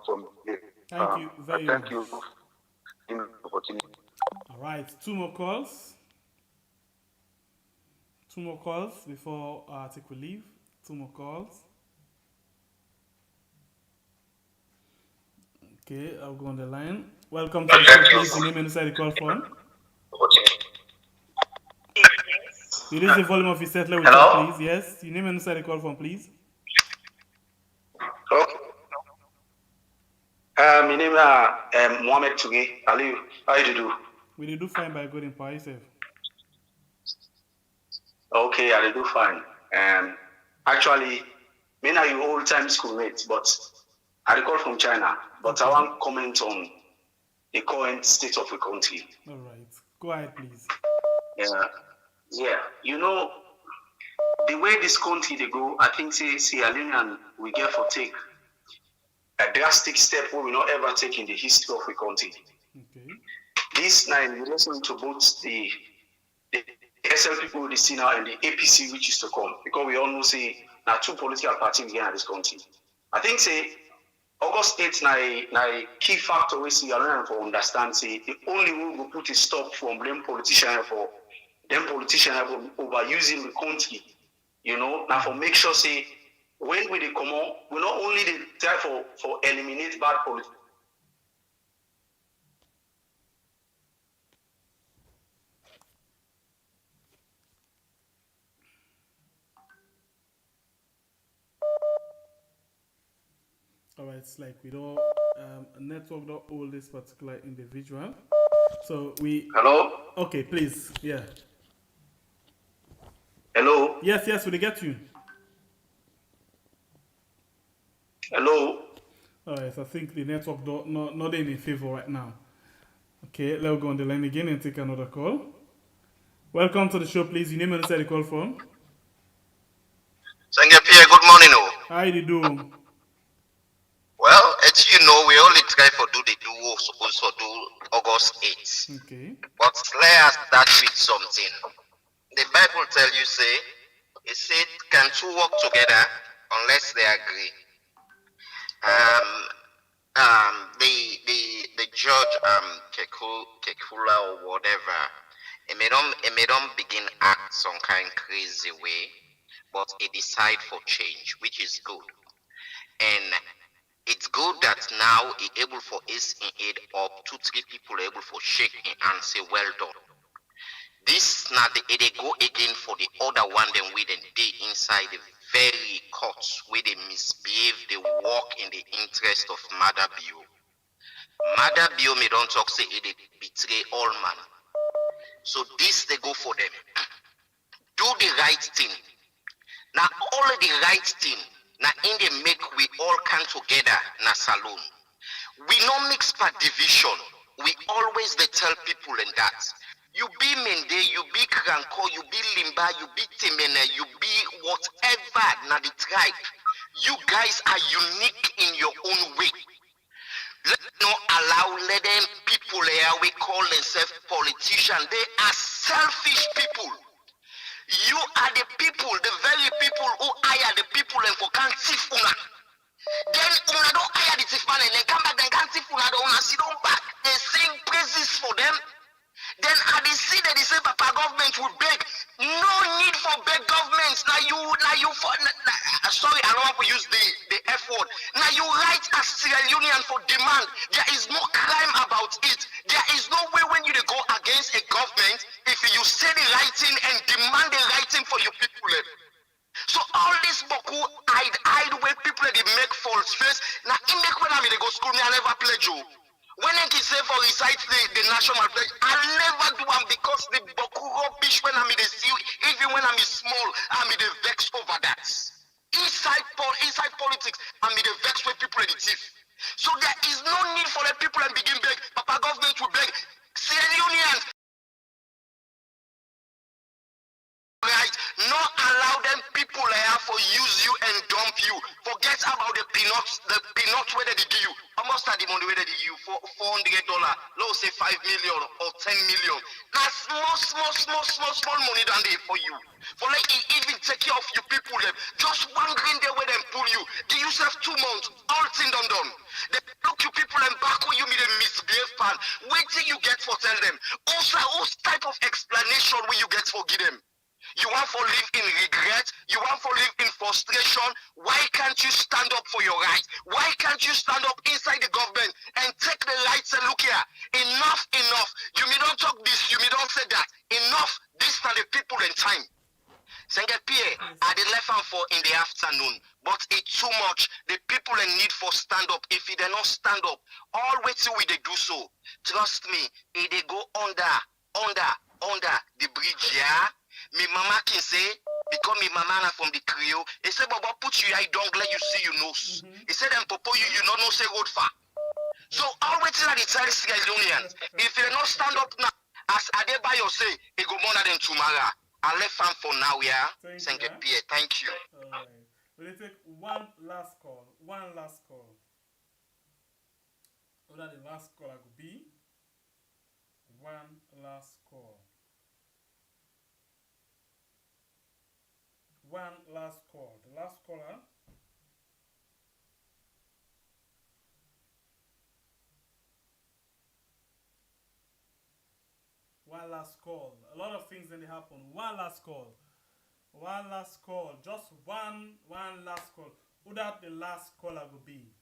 from here. Thank you very much. Thank you for the opportunity. All right, two more calls. Two more calls before I take we leave. Two more calls. Okay, I'll go on the line. Welcome to the show, please. Your name inside the call phone. Reduce the volume of your settler with you, please. Yes, your name inside the call phone, please. Okay. My name is Mohammed Touge. Ali, how you do? We do fine by good in power yourself. Okay, I do fine. Actually, me and you old time schoolmates, but I recall from China. But I want to comment on the current state of the country. All right, go ahead, please. Yeah. You know, the way this country they go, I think Sierra Leone we get for take a drastic step we will not ever take in the history of the country. Okay. This now in relation to both the SL people we see now and the APC which is to come, because we all know say now two political parties here in this country. I think say August 8th now a key factor we see Leone for understand say the only way we put a stop from blame politicians for them politicians have overusing the country, now for make sure say when we come on, we not only they try for eliminate bad politics. All right, it's like we don't network don't hold this particular individual. So we. Hello. Okay, please. Yeah. Hello. Yes, we get you. Hello. All right, so I think the network not in favor right now. Okay, let's go on the line again and take another call. Welcome to the show, please. Your name and inside the call from. Sangapia, good morning. How you do? Well, as you know, we only try for do the do work supposed to do August 8th. Okay. But let us start with something. The Bible tell you it said, can two work together unless they agree? The judge Kekura or whatever, it made them begin act some kind crazy way, but it decide for change, which is good. And It's good that now he able for his in aid up 2-3 people able for shake him and say well done. This now they go again for the other one them with them they inside the very courts where they misbehave, they work in the interest of Mother Bio. Mother Bio me don't talk say they betray all man. So this they go for them. Do the right thing. Now all the right thing. Now in the make we all come together na saloon. We no mix per division. We always they tell people in that. You be Mende, you be Kranko, you be Limba, you be Temene, you be whatever na the tribe. You guys are unique in your own way. Let not allow let them people here we call themselves politicians. They are selfish people. You are the people, the very people who hire the people and for can't thief una. Then una don't hire the thief man and then come back and can't thief una don't sit on back and sing praises for them. Then at the see that they say Papa government will beg. No need for beg governments. Now you for sorry, I don't want to use the F word. Now you write as Sierra Union for demand. There is no crime about it. There is no way when you go against a government if you say the right thing and demand the right thing for your people. So all this boku hide where people they make false face. Now in make when I go school, me I never pledge you. When I say for recite the national pledge, I'll never do them because the boku rubbish when I'm in the sea, even when I'm small, I'm in the vex over that. Inside politics, I'm in the vex where people are the thief. So there is no need for the people and begin beg. Papa government will beg. Sierra Unions. Right, not allow them people here for use you and dump you. Forget about the peanuts where they give you. How much are the money where they give you? For $400, let's say 5 million or 10 million. That's small money than they for you. For like even take care of you people them. Just one green day where them pull you. Give yourself 2 months, all thing done. They look you people and back when you meet a misbehave pan. Wait till you get for tell them. Also, what type of explanation will you get for give them? You want to live in regret? You want to live in frustration? Why can't you stand up for your rights? Why can't you stand up inside the government and take the rights and look here? Enough. You may not talk this, you may not say that. Enough. These are the people in time. Senge Pierre, I did left hand for in the afternoon, but it's too much. The people in need for stand up. If they not stand up, all wait till we they do so. Trust me, if they go under the bridge, yeah. Me mama can say, because me mama na from the Creole, he said, Baba, put you eye don't let you see your nose. He said, them popo you not know say road far. So always tell the tell Sierra Leoneans, if they not stand up now, as Adebayo say, it go more than tomorrow. I left fan for now, yeah. Thank you. Alright. We'll take one last call. So that the last caller could be one last call. The last caller. One last call. A lot of things then happen. One last call. Just one last call. Who that the last caller will be?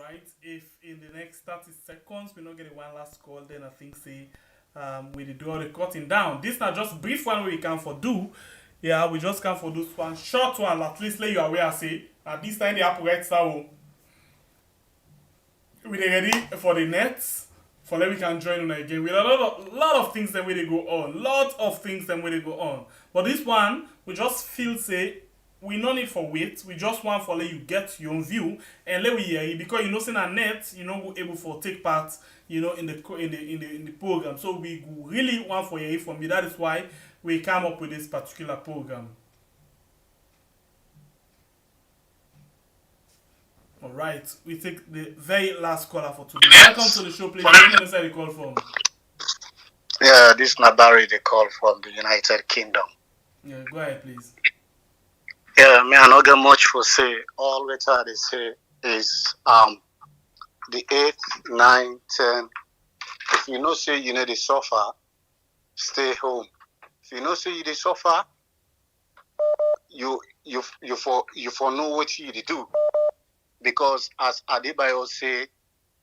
Right? If in the next 30 seconds we not get one last call, then I think say we do all the cutting down. This not just brief one we can for do. Yeah, we just can for this one short one. At least let you aware say at this time the apparatus so we ready for the nets. For let we can join on again with a lot of things that way they go on. But this one we just feel say we no need for wait. We just want for let you get your own view and let we hear you because you know saying a net you know go able for take part in the program. So we really want for hear from you. That is why we come up with this particular program. Alright, we take the very last caller for today. Welcome to the show, please. Where inside the call from? Yeah, this is Nabari, the call from the United Kingdom. Yeah, go ahead, please. Yeah, me I not get much for say. All we try to say is the 8, 9, 10. If you know say you need to suffer, stay home. If you know say you need to suffer, you for know what you need to do. because as Adebayo say,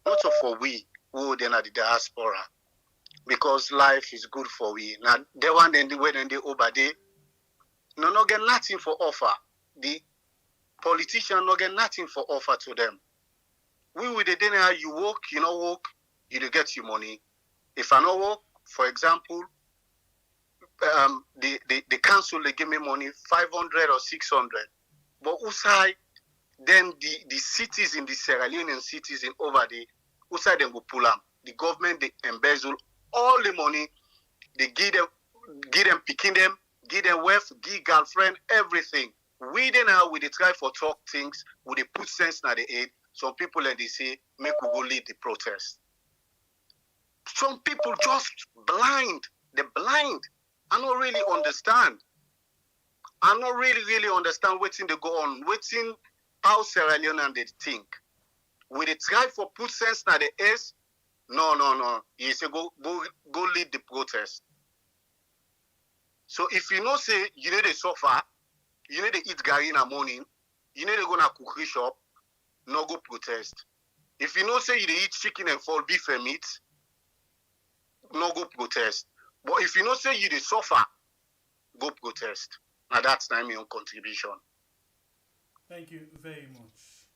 not for we who then are the diaspora, because life is good for we. Now the one and the way and the over there, no get nothing for offer. The politician no get nothing for offer to them. We with the dinner you work, you know work, you do get your money. If I no work, for example, the council they give me money 500 or 600, but usai then the cities in the Sierra Leonean cities in over there, usai them go pull them. The government they embezzle all the money, they give them picking them, give them wealth, give girlfriend, everything. We then now we they try for talk things, we they put sense na the aid. Some people like they say make we go lead the protest. Some people just blind. They're blind. I don't really understand. I don't really understand what's in the go on. What's in how Sierra Leone and they think. Will they try for put sense na the ace? No. You say go lead the protest. So if you know say you need to suffer, you need to eat gari in the morning, you need to go to a cookery shop, no go protest. If you know say you eat chicken and fall beef and meat, no go protest. But if you know say you suffer, go protest. Now that's time your contribution. Thank you very much.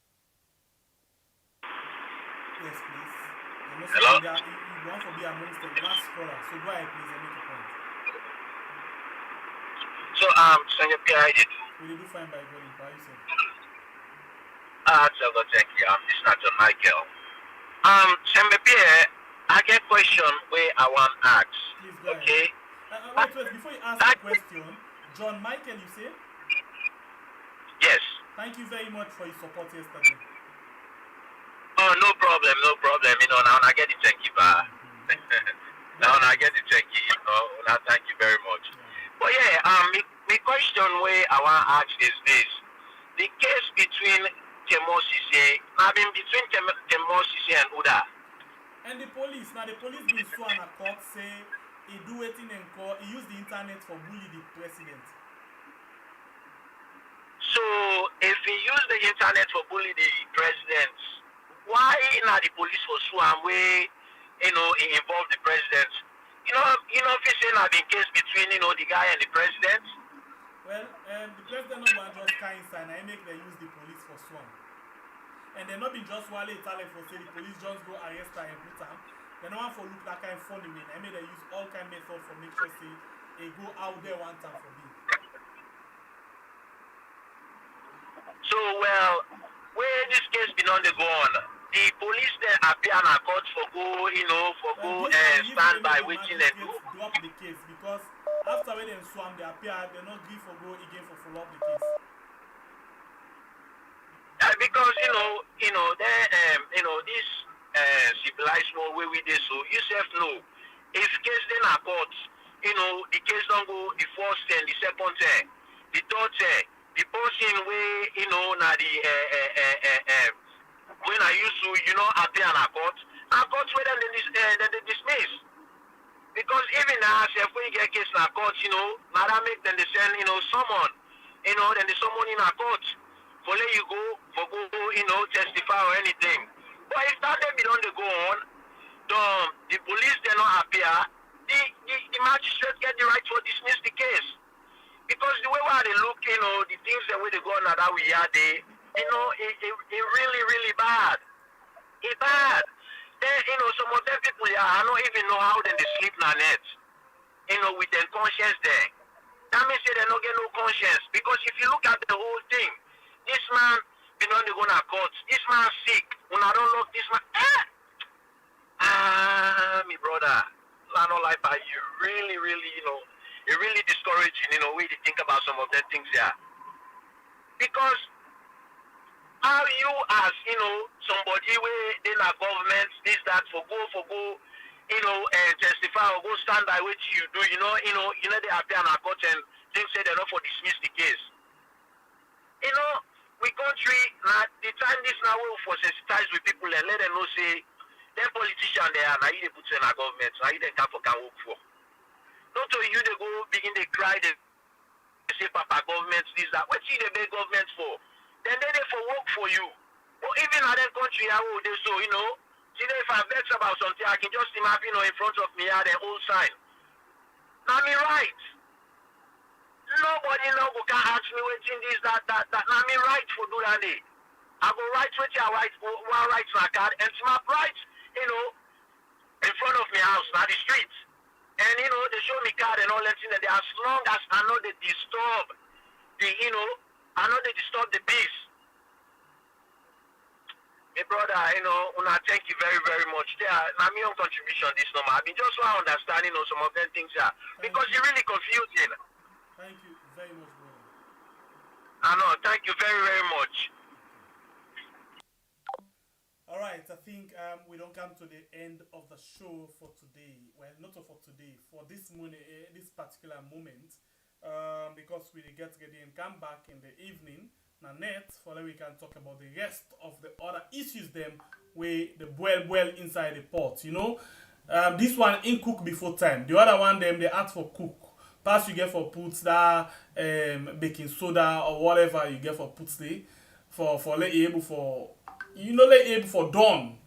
Yes, please. Hello? You want to be amongst the last caller, so go ahead, please, and make a point. So, Senor Pierre, We do fine by God in Paris. so thank you. This is not John Michael. Senor Pierre, I get a question where I want to ask. Please go ahead. Okay? Wait, before you ask the question, John Michael, you say? Yes. Thank you very much for your support yesterday. Oh, no problem. You know, now I get it, thank you, ba. Now I get it, thank you. You know, now thank you very much. But yeah, my question where I want to ask is this: the case between Kemoh Sesay, between Kemoh Sesay and Uda. And the police been so on a court say he do it in court. He use the internet for bully the president. So if he use the internet for bully the president, why not the police for so and way, he involve the president? You know, if you say not the case between, the guy and the president. Well, the president not want just kind sign. I make them use the police for swan. And they not be just while Italian for say the police just go arrest her and put her. They don't want for look that kind of funny way. I mean they use all kind of method for make sure say they go out there one time for me. So well, where this case been on the go on, the police then appear on a court for go, stand by waiting and go. Drop the case because after when they swam they appear, they not agree for go again for follow up the case. Because this civilized more way we did so you self know if case then a court, the case don't go the first and the second time, the third time, the person way na the when I used to appear on a court where then they dismiss. Because even now if we get case in a court, now that make them they send someone, then they someone in a court for let you go for go testify or anything. But if that they belong to go on, the police they not appear, the magistrate get the right to dismiss the case. Because the way where they look, the things the way they go on that we are they, it really, really bad. It's bad. Then, some of them people I don't even know how they sleep na net. With their conscience there. That means they don't get no conscience. Because if you look at the whole thing, this man been on the go to court. This man sick. When I don't look this man, me brother, I don't like that. You really, really, it really discouraging, way to think about some of them things here. Because how you as, somebody where in a government, this, that, for go, testify or go stand by what you do, they appear on a court and things say they're not for dismiss the case. We country, the time this now will for sensitize with people and let them know say, them politicians there, now you they put in a government, now you they can work for. Not to you they go begin they cry, they say, Papa, government, this, that. What you they beg government for? Then they for work for you. Or even other country, I would do so, you know. See, if I vex about something, I can just imagine, you know, in front of me, the whole sign. Now, me right. Nobody no go can ask me waiting this, that. Now, me right for do that day. I go right with you, right, one right my card, and smart right, you know, in front of my house, now the street. And, you know, they show me card and all that thing, that as long as I know they disturb the, you know, I know they disturb the peace. Hey, brother, you know, I thank you very, very much. There, my own contribution this number. I've been just want to understand, you know, some of them things here. Because you're really confusing. Thank you very much, brother. I know, thank you very, very much. Alright, I think we don't come to the end of the show for today. Well, not for today, for this this particular moment. Because we get ready and come back in the evening. Now net, for that we can talk about the rest of the other issues them where the boil inside the pot, you know. This one ain't cook before time. The other one them they ask for cook. Pass you get for put that baking soda or whatever you get for put there for let able for let able for done.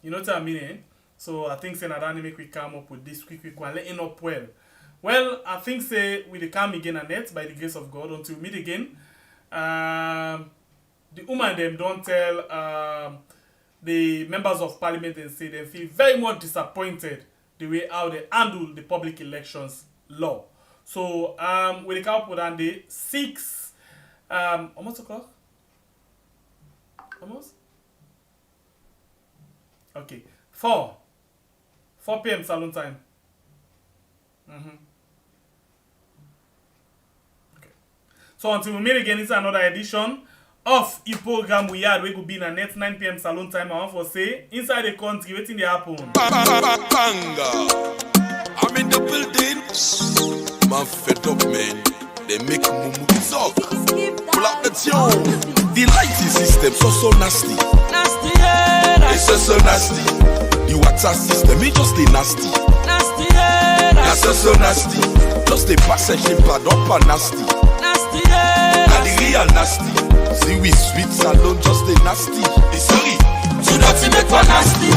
You know what I mean? Eh? So I think say that make we come up with this quick one. Let it up well. Well, I think say we come again and net by the grace of God until we meet again. The woman them don't tell the members of parliament and say they feel very much disappointed the way how they handle the public elections law. So we come up with on the 6 almost o'clock? Almost? Okay. 4 p.m. salon time. Okay. So until we meet again, it's another edition of the program we had. We could be in a net 9 p.m. salon time. I want to say inside the country, waiting the happen. I'm in the building. Man fed up, man. They make mumu talk. Pull up the tune. The lighting system so nasty. Nasty, yeah. It's so nasty. The water system, it just the nasty. Nasty, yeah. That's so nasty. Just the passage pad up and nasty. Nasty, yeah. And the real nasty. See we sweet salon, just the nasty. It's sorry. So that's make one nasty.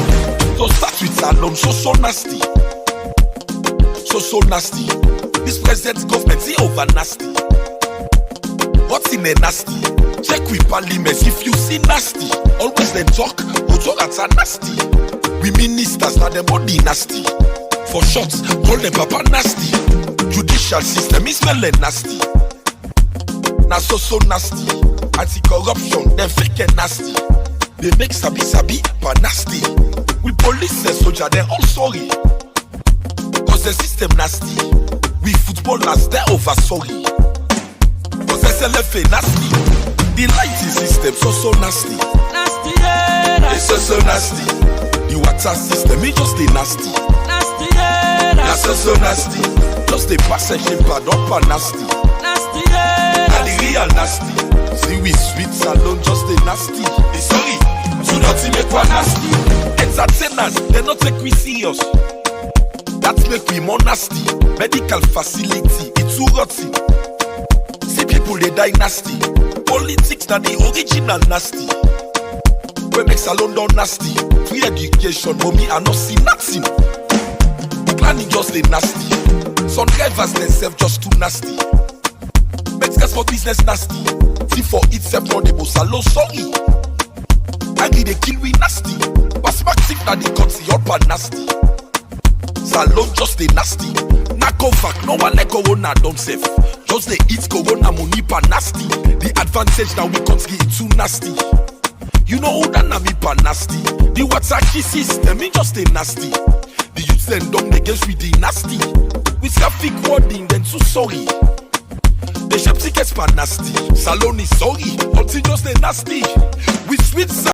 So start with salon, so nasty. So nasty. This president's government is over nasty. What's in a nasty? Check with parliament if you see nasty. Always them talk, who talk that's a nasty. We ministers now them body nasty. For shots, call them papa nasty. Judicial system is smelling nasty. Now so nasty. Anti-corruption, them fake and nasty. They make sabi but nasty. We police and soldier, they're all sorry. Cause the system nasty. We footballers, they're over sorry. Cause the SLFA nasty. The lighting system so nasty. Nasty, yeah. It's so nasty. The water system, it just the nasty. Nasty, yeah. That's so nasty. Just the passage pad up and nasty. Nasty, yeah. And the real nasty. See we sweet salon, just the nasty. It's sorry. Do not make one nasty. Entertainers, they not take we serious. That make we more nasty. Medical facility, it's too rotten. See people they die nasty. Politics that the original nasty. We make salon down nasty. Free education, mommy I not see nothing. Planning just the nasty. Some drivers themselves just too nasty. Mexican for business nasty. See for itself not the most salon sorry. Angry they kill we nasty. Perspective that the country up and nasty. Salon just the nasty. Nako fact, no one like corona don't save. Just the eat corona money pa nasty. The advantage now we country it too nasty. You know who that na me pa nasty. The water system it just the nasty. The youth send down the girls with the nasty. With traffic wording then too sorry. The shop tickets pa nasty. Salon is sorry. Until just the nasty. With sweet